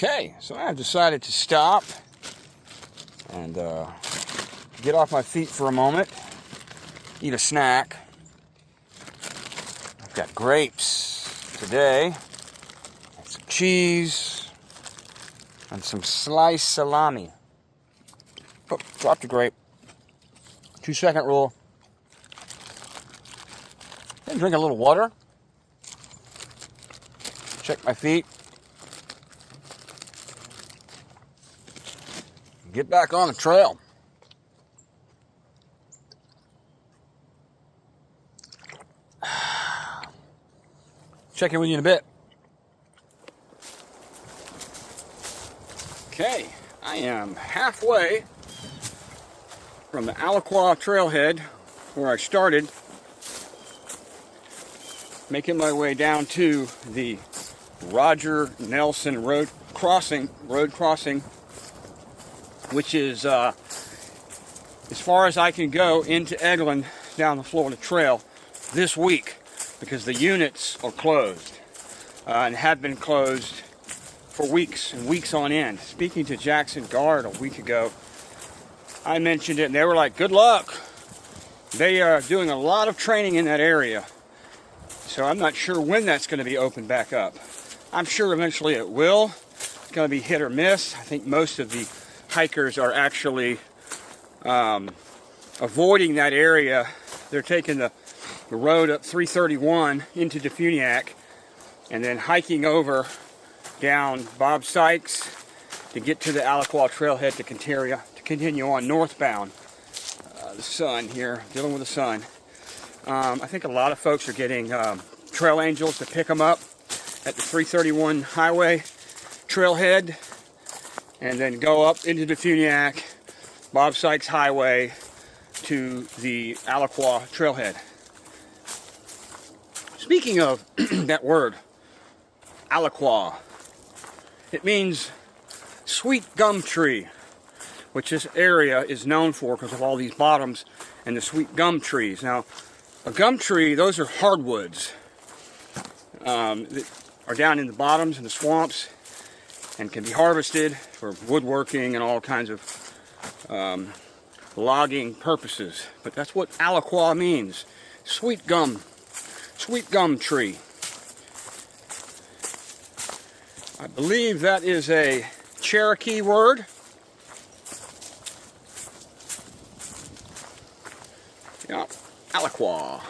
Okay, so I've decided to stop and get off my feet for a moment, eat a snack. I've got grapes today, and some cheese, and some sliced salami. Oh, dropped a grape. 2-second rule. Then drink a little water. Check my feet. Get back on the trail. Check in with you in a bit. Okay, I am halfway from the Alaqua Trailhead where I started, making my way down to the Roger Nelson road crossing, which is as far as I can go into Eglin down the Florida Trail this week. because the units are closed and have been closed for weeks and weeks on end. Speaking to Jackson Guard a week ago, I mentioned it and they were like, good luck. They are doing a lot of training in that area. So I'm not sure when that's going to be opened back up. I'm sure eventually it will. It's going to be hit or miss. I think most of the hikers are actually avoiding that area. They're taking the road up 331 into Defuniak and then hiking over down Bob Sykes to get to the Alaqua Trailhead to continue on northbound. The sun here, dealing with the sun. I think a lot of folks are getting trail angels to pick them up at the 331 highway trailhead and then go up into Defuniak, Bob Sykes Highway to the Alaqua Trailhead. Speaking of that word, Alaqua, it means sweet gum tree, which this area is known for because of all these bottoms and the sweet gum trees. Now, a gum tree, those are hardwoods that are down in the bottoms and the swamps and can be harvested for woodworking and all kinds of logging purposes. But that's what Alaqua means, sweet gum tree. I believe that is a Cherokee word. Yeah, Alaqua.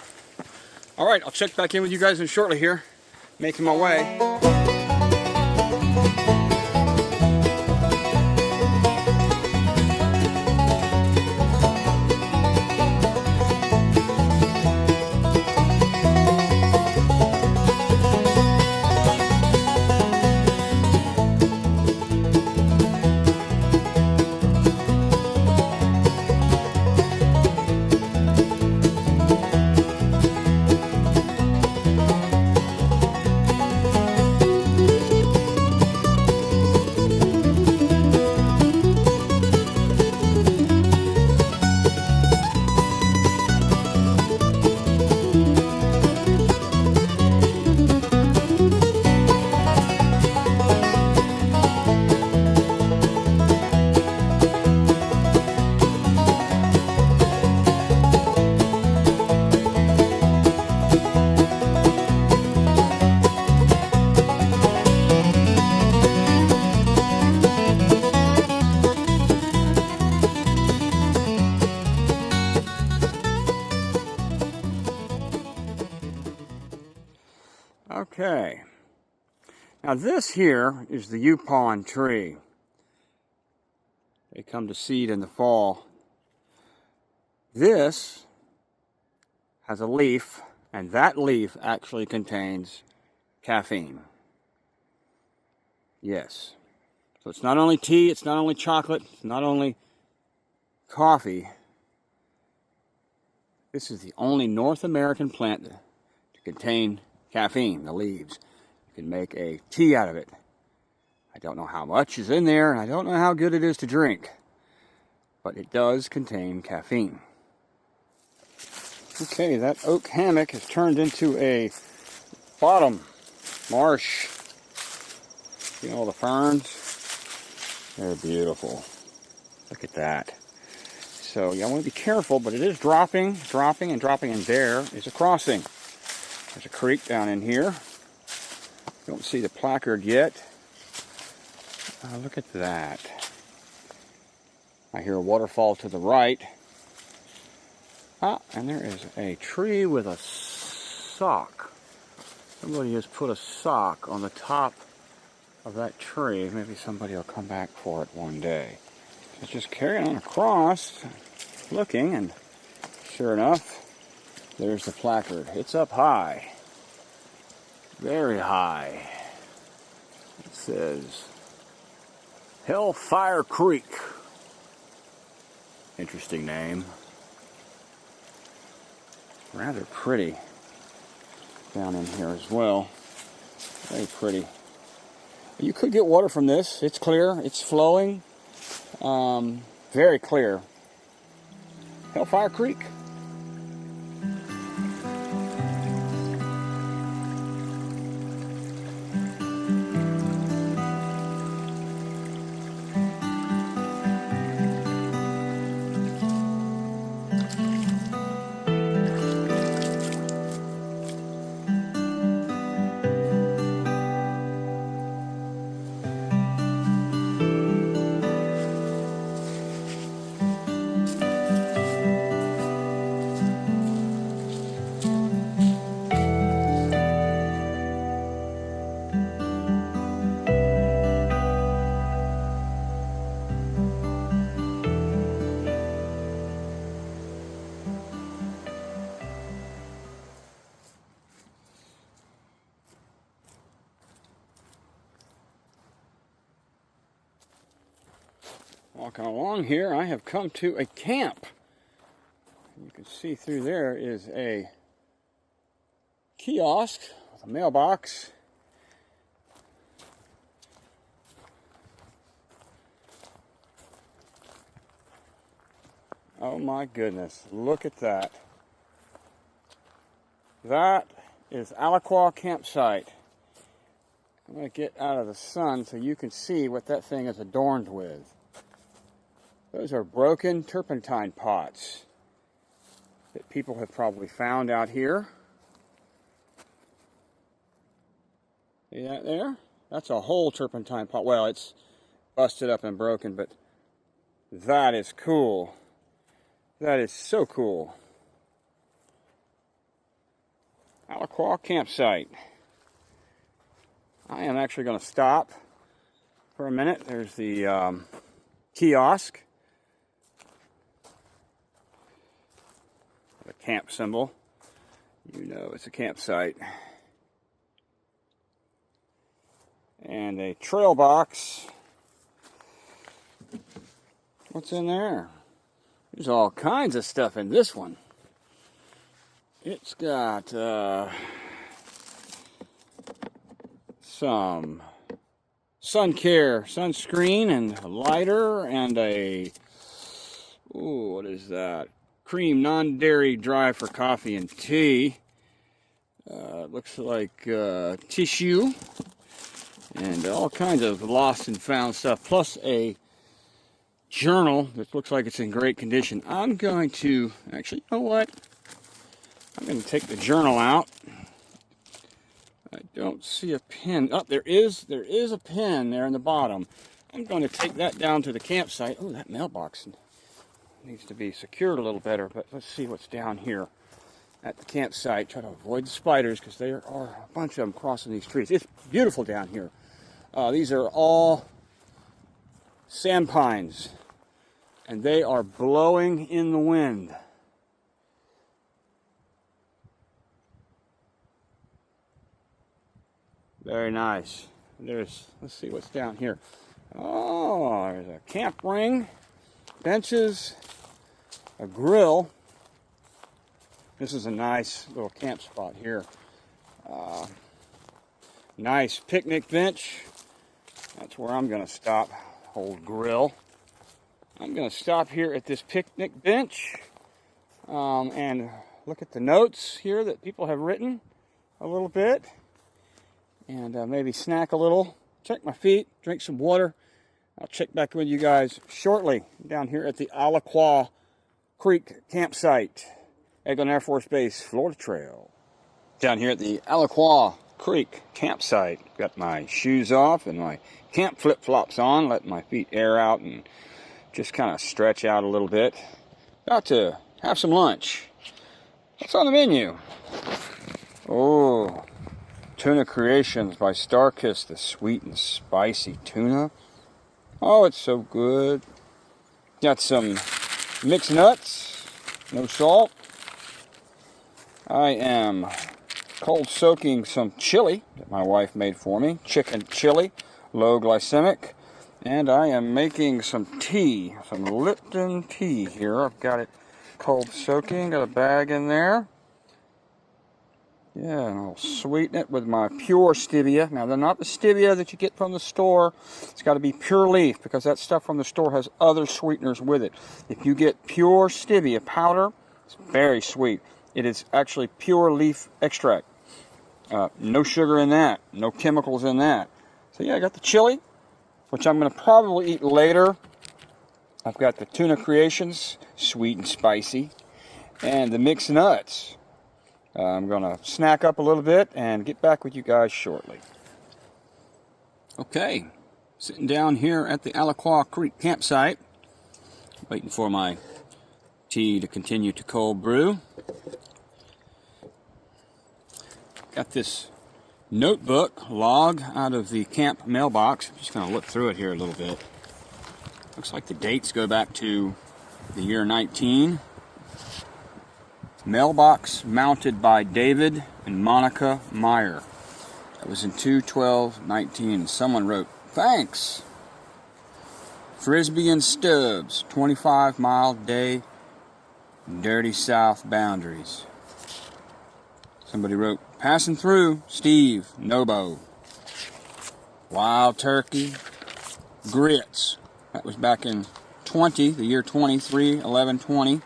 All right, I'll check back in with you guys in shortly here. Making my way. Okay, now this here is the Yupon tree. They come to seed in the fall. This has a leaf, and that leaf actually contains caffeine. Yes. So it's not only tea, it's not only chocolate, it's not only coffee. This is the only North American plant to contain caffeine, the leaves. You can make a tea out of it. I don't know how much is in there, and I don't know how good it is to drink, but it does contain caffeine. Okay, that oak hammock has turned into a bottom marsh. See all the ferns? They're beautiful. Look at that. So yeah, I want to be careful, but it is dropping, and there is a crossing. There's a creek down in here. Don't see the placard yet. Look at that. I hear a waterfall to the right. And there is a tree with a sock. Somebody has put a sock on the top of that tree. Maybe somebody will come back for it one day. It's just carrying on across, looking, and sure enough, there's the placard. It's up high. Very high. It says Hellfire Creek. Interesting name. Rather pretty down in here as well. Very pretty. You could get water from this. It's clear. It's flowing. Very clear. Hellfire Creek. Walking along here, I have come to a camp. You can see through there is a kiosk with a mailbox. Oh my goodness, look at that. That is Alaqua campsite. I'm going to get out of the sun so you can see what that thing is adorned with. Those are broken turpentine pots that people have probably found out here. See that there? That's a whole turpentine pot. Well, it's busted up and broken, but that is cool. That is so cool. Alaqua campsite. I am actually going to stop for a minute. There's the kiosk. The camp symbol. You know it's a campsite. And a trail box. What's in there? There's all kinds of stuff in this one. It's got some sun care, sunscreen, and a lighter, and a, ooh, what is that? Cream non-dairy dry for coffee and tea. Looks like tissue, and all kinds of lost and found stuff, plus a journal that looks like it's in great condition. I'm going to, actually, you know what? I'm going to take the journal out. I don't see a pin. Oh, there is a pin there in the bottom. I'm going to take that down to the campsite. Oh, that mailbox needs to be secured a little better, but let's see what's down here at the campsite. Try to avoid the spiders because there are a bunch of them crossing these trees. It's beautiful down here. These are all sand pines, and they are blowing in the wind. Very nice. Let's see what's down here. Oh, there's a camp ring, benches, a grill. This is a nice little camp spot here. Nice picnic bench. That's where I'm going to stop. Old grill. I'm going to stop here at this picnic bench and look at the notes here that people have written a little bit. And maybe snack a little, check my feet, drink some water. I'll check back with you guys shortly down here at the Alaqua Creek campsite, Eglin Air Force Base, Florida Trail. Down here at the Alaqua Creek campsite, got my shoes off and my camp flip-flops on, letting my feet air out and just kind of stretch out a little bit. About to have some lunch. What's on the menu? Oh, Tuna Creations by Starkiss, the sweet and spicy tuna. Oh, it's so good. Got some mixed nuts, no salt. I am cold soaking some chili that my wife made for me. Chicken chili, low glycemic. And I am making some tea, some Lipton tea here. I've got it cold soaking, got a bag in there. Yeah, and I'll sweeten it with my pure stevia. Now, they're not the stevia that you get from the store. It's got to be pure leaf because that stuff from the store has other sweeteners with it. If you get pure stevia powder, it's very sweet. It is actually pure leaf extract. No sugar in that. No chemicals in that. So, yeah, I got the chili, which I'm going to probably eat later. I've got the Tuna Creations, sweet and spicy, and the mixed nuts. I'm going to snack up a little bit and get back with you guys shortly. Okay, sitting down here at the Alaqua Creek campsite, waiting for my tea to continue to cold brew. Got this notebook log out of the camp mailbox. I'm just going to look through it here a little bit. Looks like the dates go back to the year 19. Mailbox mounted by David and Monica Meyer. That was in 2/12/19. Someone wrote, "Thanks." Frisbee and Stubbs, 25-mile day, dirty south boundaries. Somebody wrote, passing through, Steve, Nobo. Wild turkey, grits. That was back in the year 23, 11, 20.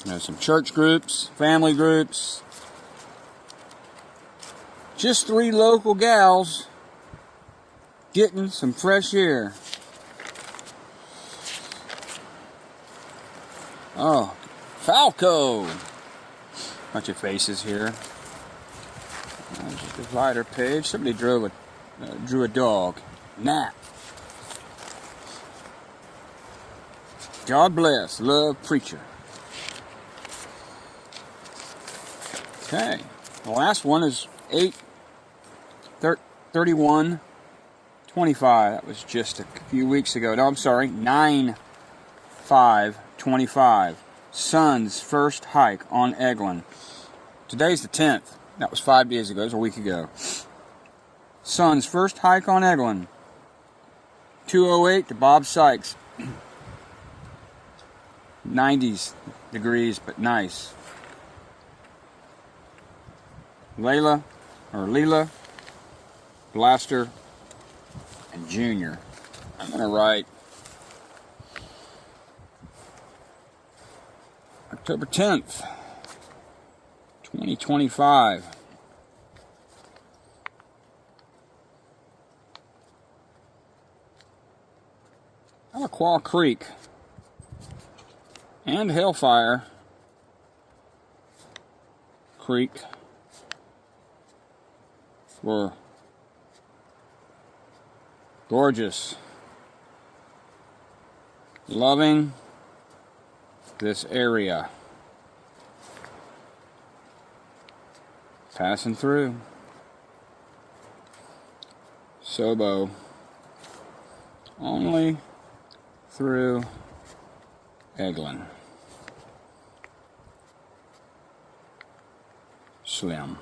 There's some church groups, family groups. Just 3 local gals getting some fresh air. Oh, Falco. Bunch of faces here. Just a lighter page. Somebody drew a dog. Nap. God bless. Love preacher. Okay. The last one is 8/31/25. That was just a few weeks ago. No, I'm sorry. 9/5/25. Son's first hike on Eglin. Today's the 10th. That was 5 days ago. It was a week ago. Son's first hike on Eglin. 208 to Bob Sykes. 90s degrees, but nice. Leila, Blaster, and Junior. I'm going to write October 10th, 2025. Alaqua Creek and Hellfire Creek were gorgeous. Loving this area. Passing through. SOBO. Only through Eglin. Slim.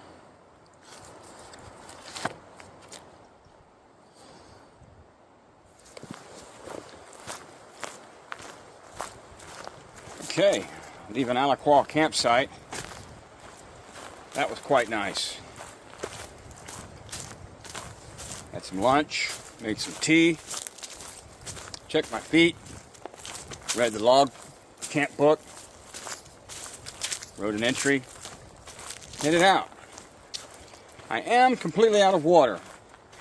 Okay, leaving Alaqua campsite. That was quite nice. Had some lunch, made some tea, checked my feet, read the log camp book, wrote an entry, headed out. I am completely out of water.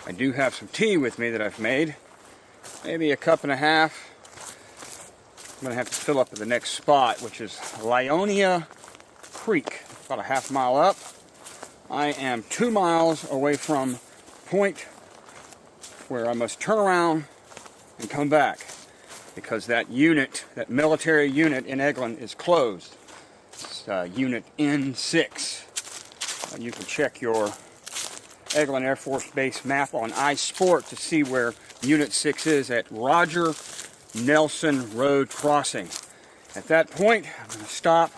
I do have some tea with me that I've made, maybe a cup and a half. I'm going to have to fill up at the next spot, which is Alaqua Creek, about a half mile up. I am 2 miles away from point where I must turn around and come back because that unit, that military unit in Eglin is closed. It's Unit N6. You can check your Eglin Air Force Base map on iSport to see where Unit 6 is at Roger Nelson Road Crossing. At that point, I'm going to stop,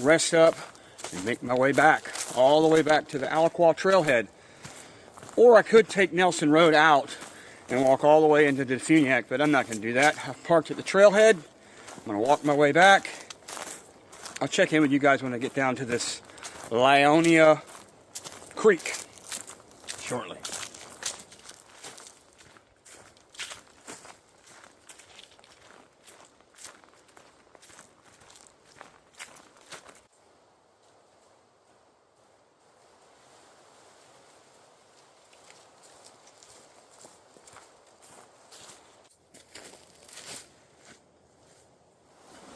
rest up, and make my way back, all the way back to the Alaqua Trailhead. Or I could take Nelson Road out and walk all the way into Defuniak, but I'm not going to do that. I've parked at the trailhead. I'm going to walk my way back. I'll check in with you guys when I get down to this Alaqua Creek shortly.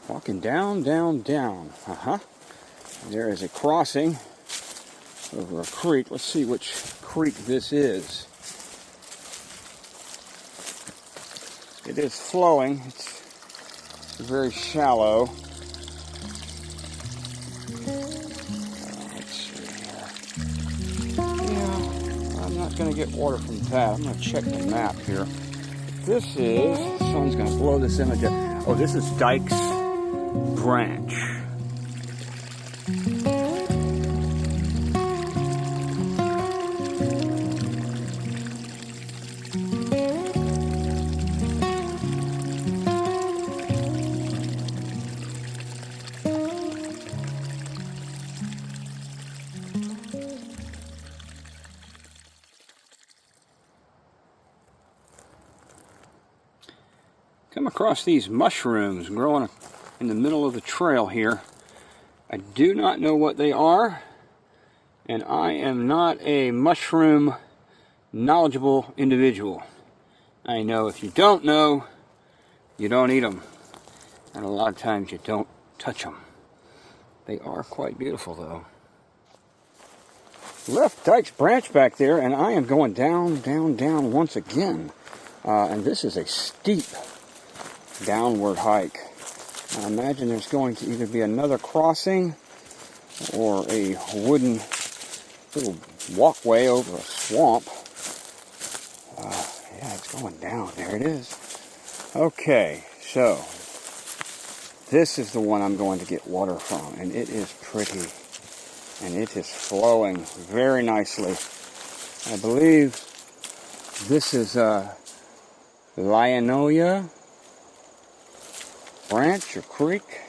Walking down, down, down. There is a crossing over a creek. Let's see which creek this is. It is flowing. It's very shallow. Let's see here. Yeah, I'm not going to get water from that. I'm going to check the map here. This is, the sun's going to blow this image up. Oh, this is Dykes Branch. Come across these mushrooms growing in the middle of the trail here. I do not know what they are, and I am not a mushroom knowledgeable individual. I know if you don't know, you don't eat them, and a lot of times you don't touch them. They are quite beautiful though. Left Dykes Branch back there, and I am going down, down, down once again. And this is a steep downward hike. I imagine there's going to either be another crossing or a wooden little walkway over a swamp. Yeah, it's going down. There it is. Okay, so this is the one I'm going to get water from, and it is pretty, and it is flowing very nicely. I believe this is Lionoia branch or creek.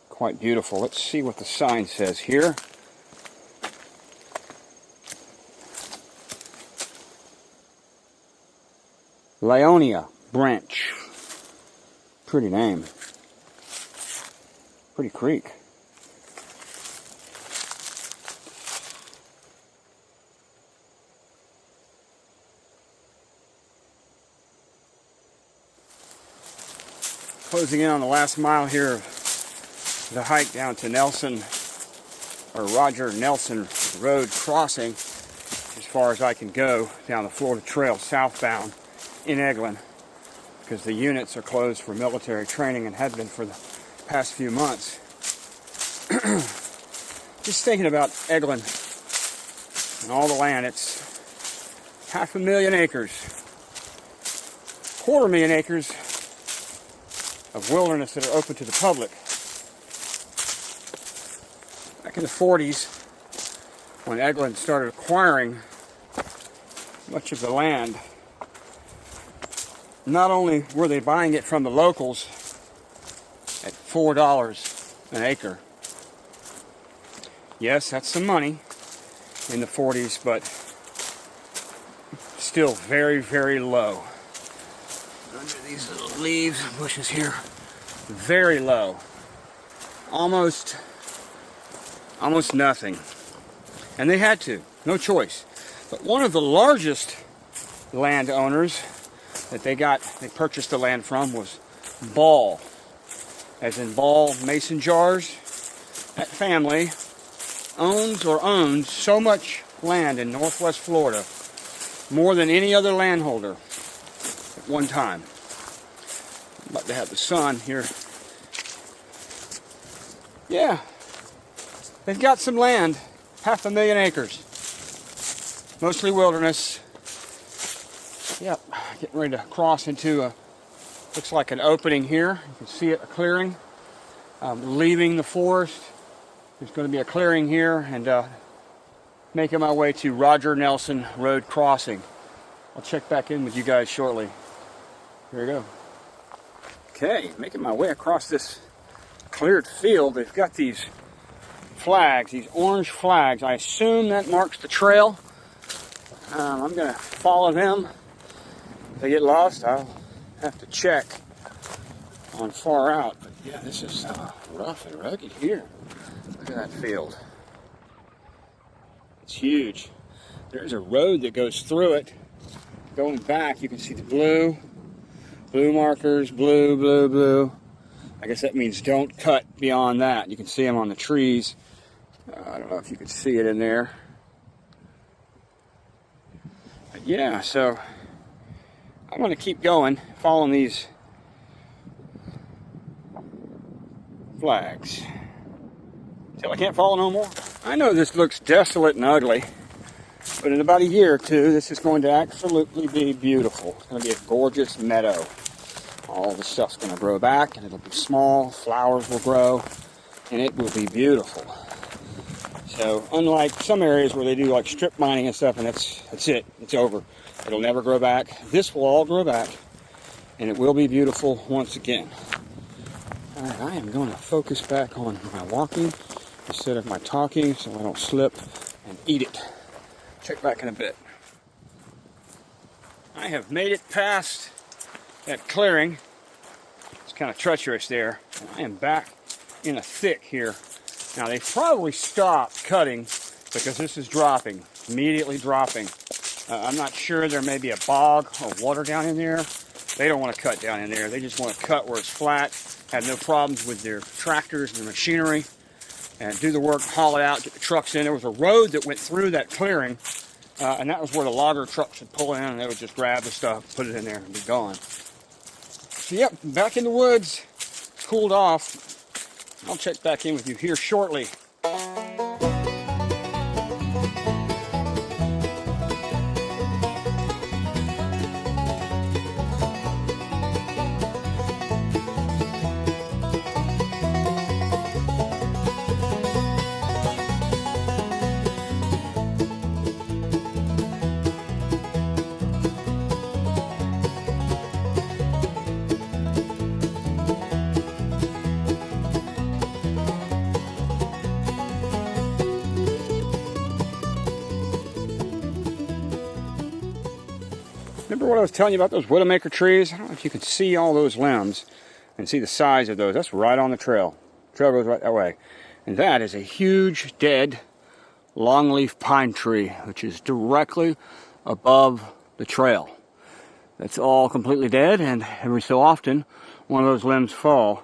Quite beautiful. Let's see what the sign says here. Lionoia branch. Pretty name. Pretty creek. Closing in on the last mile here of the hike down to Nelson, or Roger Nelson Road crossing, as far as I can go down the Florida Trail southbound in Eglin, because the units are closed for military training and have been for the past few months. Just thinking about Eglin and all the land. It's 500,000 acres, 250,000 acres of wilderness that are open to the public. Back in the 40s, when Eglin started acquiring much of the land, not only were they buying it from the locals at $4 an acre. Yes, that's some money in the 40s, but still very, very low. Under these little leaves and bushes here, very low. Almost nothing. And they had to, no choice. But one of the largest landowners that they purchased the land from was Ball, as in Ball mason jars. That family owns so much land in northwest Florida, more than any other landholder at one time. I'm about to have the sun here. Yeah, they've got some land, 500,000 acres, mostly wilderness. Yep, getting ready to cross into looks like an opening here. You can see it, a clearing. Leaving the forest. There's going to be a clearing here, and making my way to Roger Nelson Road crossing. I'll check back in with you guys shortly. Here we go. Okay, making my way across this cleared field. They've got these flags, these orange flags. I assume that marks the trail. I'm going to follow them. If I get lost, I'll have to check on far out. But yeah, this is rough and rugged here. Look at that field. It's huge. There's a road that goes through it. Going back, you can see the blue markers, blue. I guess that means don't cut beyond that. You can see them on the trees. I don't know if you can see it in there. But yeah, so I'm going to keep going, following these flags till I can't follow no more. I know this looks desolate and ugly, but in about a year or two, this is going to absolutely be beautiful. It's going to be a gorgeous meadow. All the stuff's going to grow back, and it'll be small. Flowers will grow, and it will be beautiful. So, unlike some areas where they do like strip mining and stuff, and that's it. It's over. It'll never grow back. This will all grow back, and it will be beautiful once again. All right, I am going to focus back on my walking instead of my talking, so I don't slip and eat it. Check back in a bit. I have made it past that clearing. It's kind of treacherous there. I am back in a thick here. Now they probably stopped cutting because this is dropping, immediately dropping. I'm not sure, there may be a bog of water down in there. They don't want to cut down in there. They just want to cut where it's flat, have no problems with their tractors and their machinery, and do the work, haul it out, get the trucks in. There was a road that went through that clearing, and that was where the logger trucks would pull in, and they would just grab the stuff, put it in there, and be gone. So yep, back in the woods, cooled off. I'll check back in with you here shortly. Remember what I was telling you about those widowmaker trees? I don't know if you can see all those limbs and see the size of those. That's right on the trail. The trail goes right that way. And that is a huge, dead, longleaf pine tree, which is directly above the trail. That's all completely dead, and every so often, one of those limbs fall,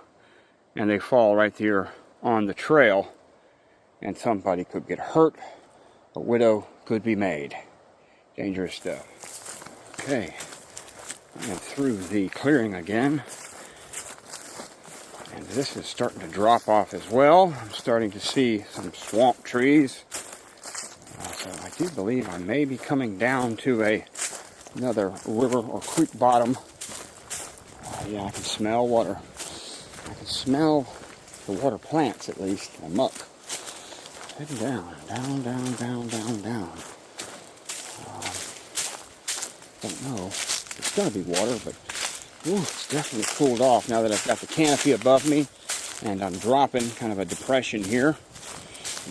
and they fall right there on the trail, and somebody could get hurt. A widow could be made. Dangerous stuff. Okay, I am through the clearing again, and this is starting to drop off as well. I'm starting to see some swamp trees, so I do believe I may be coming down to another river or creek bottom. Yeah, I can smell water. I can smell the water plants, at least, the muck. Heading down, down, down, down, down, down. Don't know. It's going to be water, but ooh, it's definitely cooled off now that I've got the canopy above me and I'm dropping kind of a depression here.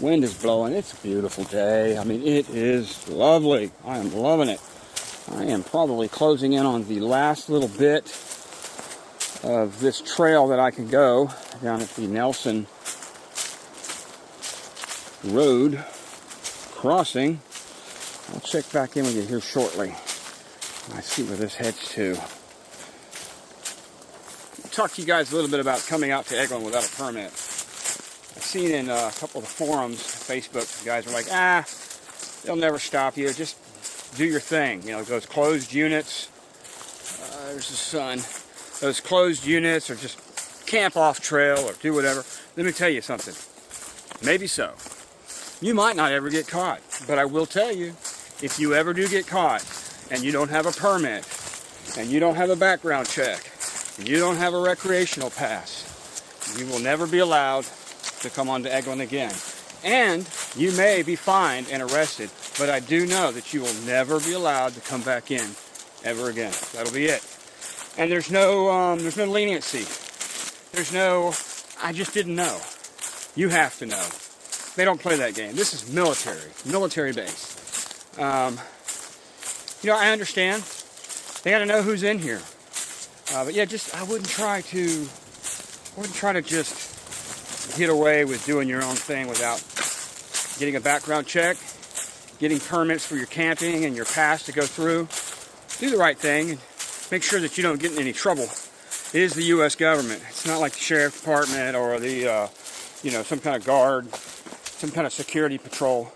Wind is blowing. It's a beautiful day. I mean, it is lovely. I am loving it. I am probably closing in on the last little bit of this trail that I can go down at the Nelson Road crossing. I'll check back in with you here shortly. I see where this heads to. I'll talk to you guys a little bit about coming out to Eglin without a permit. I've seen in a couple of the forums, Facebook, guys are like, they'll never stop you. Just do your thing. You know, those closed units. There's the sun. Those closed units, or just camp off trail or do whatever. Let me tell you something. Maybe so. You might not ever get caught, but I will tell you, if you ever do get caught, and you don't have a permit, and you don't have a background check, and you don't have a recreational pass, you will never be allowed to come onto Eglin again. And you may be fined and arrested, but I do know that you will never be allowed to come back in ever again. That'll be it. And there's no leniency. There's no, I just didn't know. You have to know. They don't play that game. This is military base. You know, I understand. They got to know who's in here. But yeah, I wouldn't try to just get away with doing your own thing without getting a background check, getting permits for your camping and your pass to go through. Do the right thing and make sure that you don't get in any trouble. It is the U.S. government. It's not like the sheriff's department or the, some kind of guard, some kind of security patrol.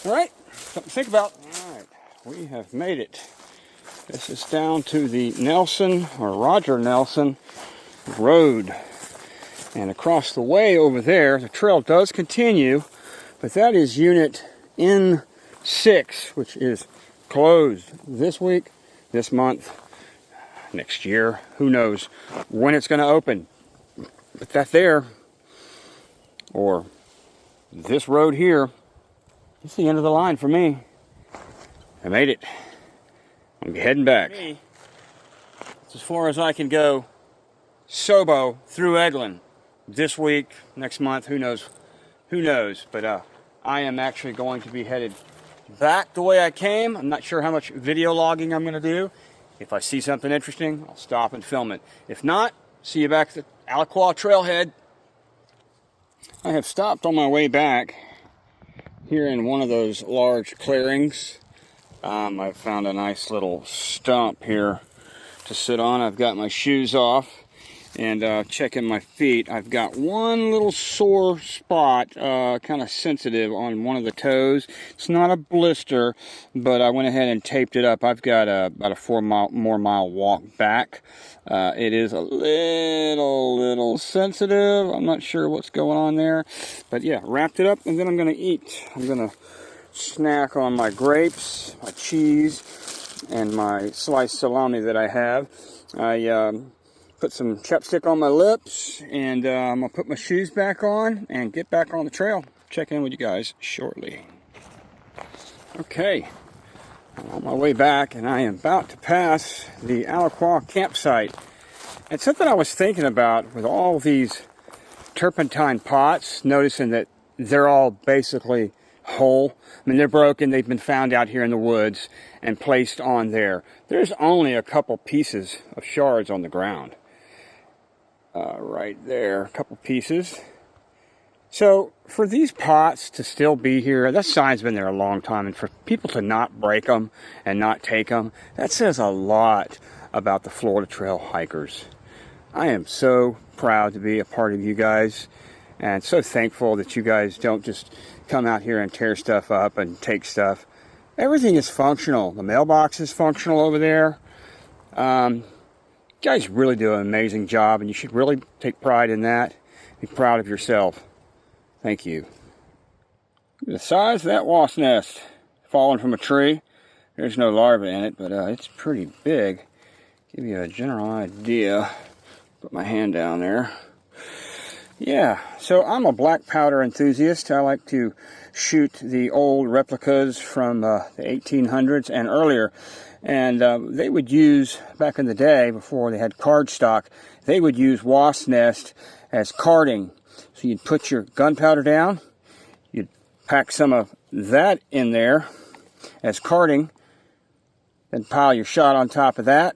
All right, something to think about. All right. We have made it. This is down to the Nelson or Roger Nelson Road. And across the way over there, the trail does continue, but that is unit N6, which is closed this week, this month, next year. Who knows when it's going to open. But that there, or this road here, it's the end of the line for me. I made it. I'm heading back. It's as far as I can go. SOBO through Eglin this week, next month, who knows? Who knows? But I am actually going to be headed back the way I came. I'm not sure how much video logging I'm going to do. If I see something interesting, I'll stop and film it. If not, see you back at the Alaqua Trailhead. I have stopped on my way back here in one of those large clearings. I found a nice little stump here to sit on. I've got my shoes off and checking my feet. I've got one little sore spot, kind of sensitive on one of the toes. It's not a blister, but I went ahead and taped it up. I've got about a 4 mile walk back. It is a little sensitive. I'm not sure what's going on there, but yeah, wrapped it up, and then I'm going to eat. I'm going to snack on my grapes, my cheese, and my sliced salami that I have. I put some chapstick on my lips, and I'm going to put my shoes back on and get back on the trail. Check in with you guys shortly. Okay, I'm on my way back, and I am about to pass the Alaqua campsite. And something I was thinking about with all these turpentine pots, noticing that they're all basically whole. I mean, they're broken. They've been found out here in the woods and placed on there. There's only a couple pieces of shards on the ground. Right there, a couple pieces. So for these pots to still be here, that sign's been there a long time, and for people to not break them and not take them, that says a lot about the Florida Trail hikers. I am so proud to be a part of you guys, and so thankful that you guys don't just come out here and tear stuff up and take stuff. Everything is functional. The mailbox is functional over there. You guys really do an amazing job, and you should really take pride in that. Be proud of yourself. Thank you. The size of that wasp nest falling from a tree. There's no larvae in it, but it's pretty big. Give you a general idea. Put my hand down there. Yeah, so I'm a black powder enthusiast. I like to shoot the old replicas from the 1800s and earlier. And they would use, back in the day, before they had cardstock, they would use wasp nest as carding. So you'd put your gunpowder down, you'd pack some of that in there as carding, then pile your shot on top of that,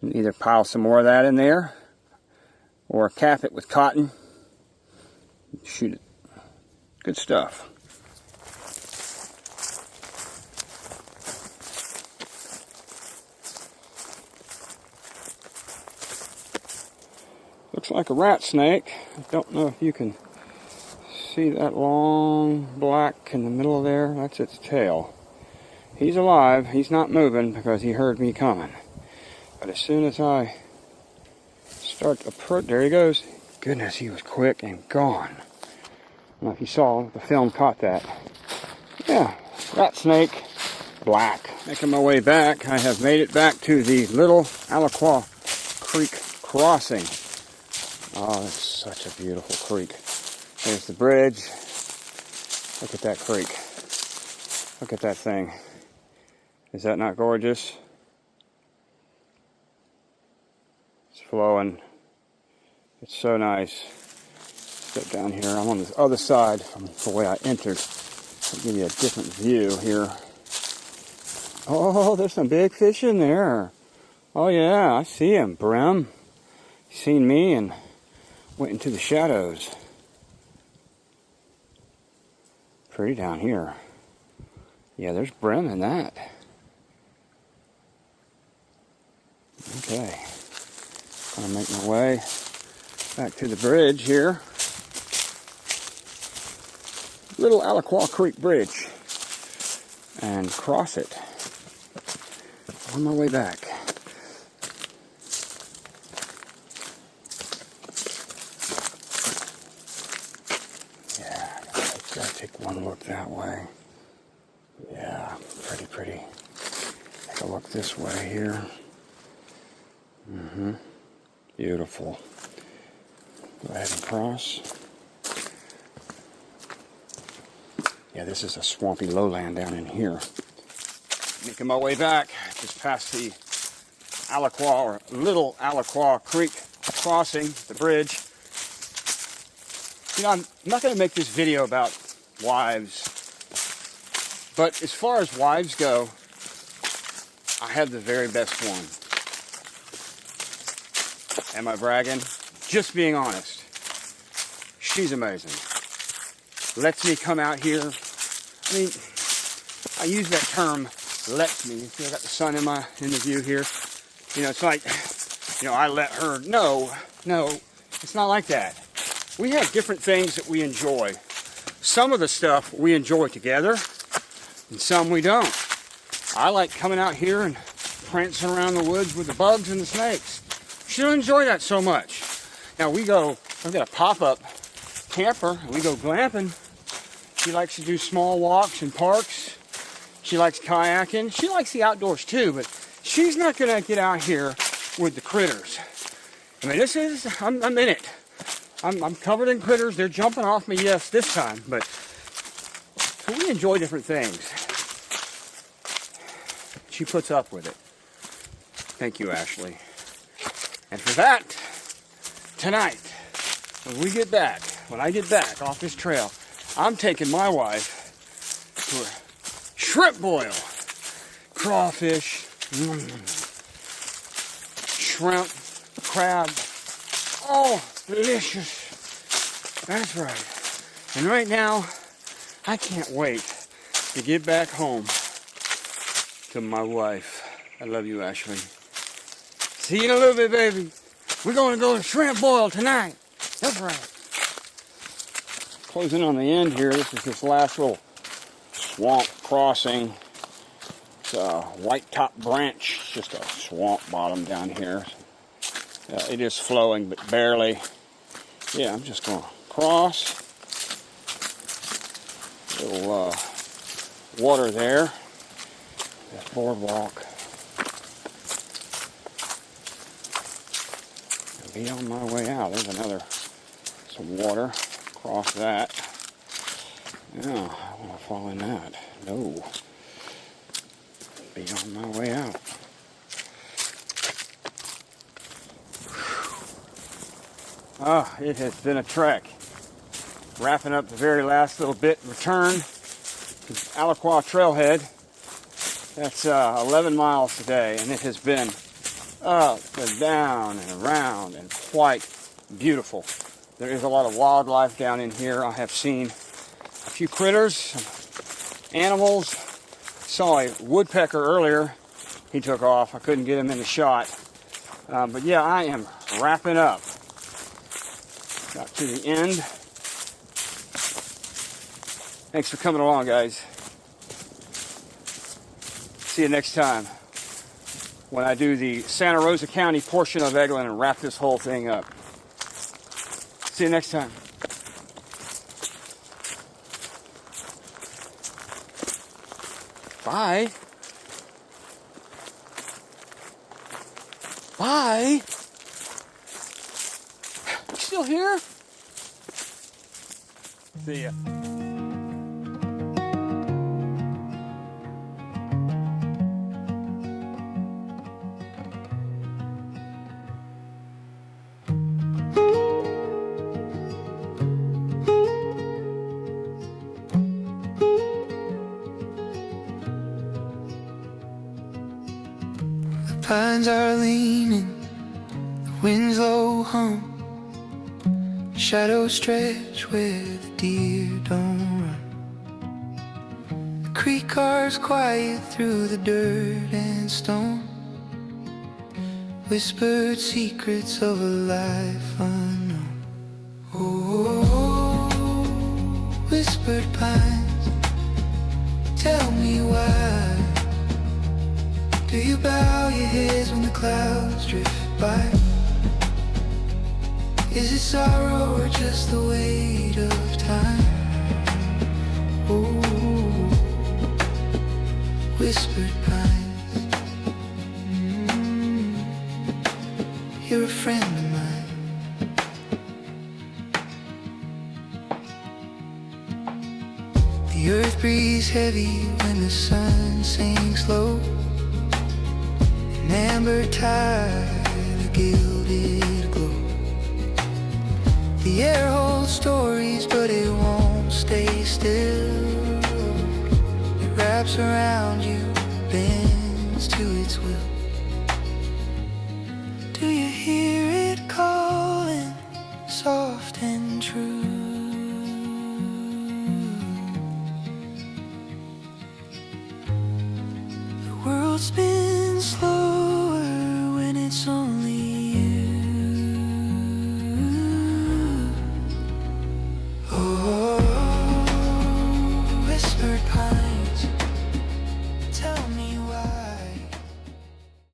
and either pile some more of that in there, or cap it with cotton, shoot it. Good stuff. Looks like a rat snake. I don't know if you can see that long black in the middle there. That's its tail. He's alive. He's not moving because he heard me coming. But as soon as I start to approach, there he goes. Goodness, he was quick and gone. I don't know if you saw, the film caught that. Yeah, rat snake, black. Making my way back, I have made it back to the little Alaqua Creek crossing. Oh, it's such a beautiful creek. There's the bridge. Look at that creek. Look at that thing. Is that not gorgeous? It's flowing. It's so nice. Step down here. I'm on the other side from the way I entered. I'll give you a different view here. Oh, there's some big fish in there. Oh yeah, I see him, brim. He's seen me and went into the shadows. Pretty down here. Yeah, there's brim in that. Okay. Gonna make my way back to the bridge here. Little Alaqua Creek Bridge. And cross it. On my way back. Gotta take one look that way. Yeah, pretty. Take a look this way here. Beautiful. Go ahead and cross. Yeah, this is a swampy lowland down in here. Making my way back, just past the Alaqua, or Little Alaqua Creek crossing, the bridge. You know, I'm not going to make this video about wives But as far as wives go, I have the very best one. Am I bragging? Just being honest. She's amazing. Lets me come out here. I mean, I use that term, lets me. You see, I got the sun in the view here. You know, it's like, you know, I let her. No, it's not like that. We have different things that we enjoy. Some of the stuff we enjoy together, and some we don't. I like coming out here and prancing around the woods with the bugs and the snakes. She don't enjoy that so much. Now I've got a pop-up camper, and we go glamping. She likes to do small walks in parks. She likes kayaking. She likes the outdoors too, but she's not gonna get out here with the critters. I mean, I'm in it. I'm covered in critters. They're jumping off me, yes, this time, but so we enjoy different things. She puts up with it. Thank you, Ashley. And for that, tonight, when I get back off this trail, I'm taking my wife to a shrimp boil. Crawfish, shrimp, crab. Oh, delicious. That's right. And right now, I can't wait to get back home to my wife. I love you, Ashley. See you in a little bit, baby. We're going to go to shrimp boil tonight. That's right. Closing on the end here. This last little swamp crossing. It's a white top branch. Just a swamp bottom down here. It is flowing, but barely. Yeah, I'm just going to cross. Little water there. This boardwalk. Be on my way out. There's some water. Cross that. Yeah, I want to fall in that. No. Be on my way out. Ah, it has been a trek. Wrapping up the very last little bit. Return to Alaqua Trailhead. That's 11 miles today, and it has been up and down and around and quite beautiful. There is a lot of wildlife down in here. I have seen a few critters, some animals. Saw a woodpecker earlier. He took off. I couldn't get him in the shot. But yeah, I am wrapping up. Got to the end. Thanks for coming along, guys. See you next time when I do the Santa Rosa County portion of Eglin and wrap this whole thing up. See you next time. Bye. Bye. You still here? See ya. Pines are leaning, the wind's low hum. Shadows stretch where the deer don't run. The creek cars quiet through the dirt and stone. Whispered secrets of a life unknown. Oh, whispered pines, tell me why. Do you bow your heads when the clouds drift by? Is it sorrow or just the weight of time? Oh, whispered pines, you're a friend of mine. The earth breathes heavy when the sun sinks low. An amber tide, a gilded glow. The air holds stories, but it won't stay still. It wraps around you, bends to its will. Do you hear it calling, soft and true? The world spins slow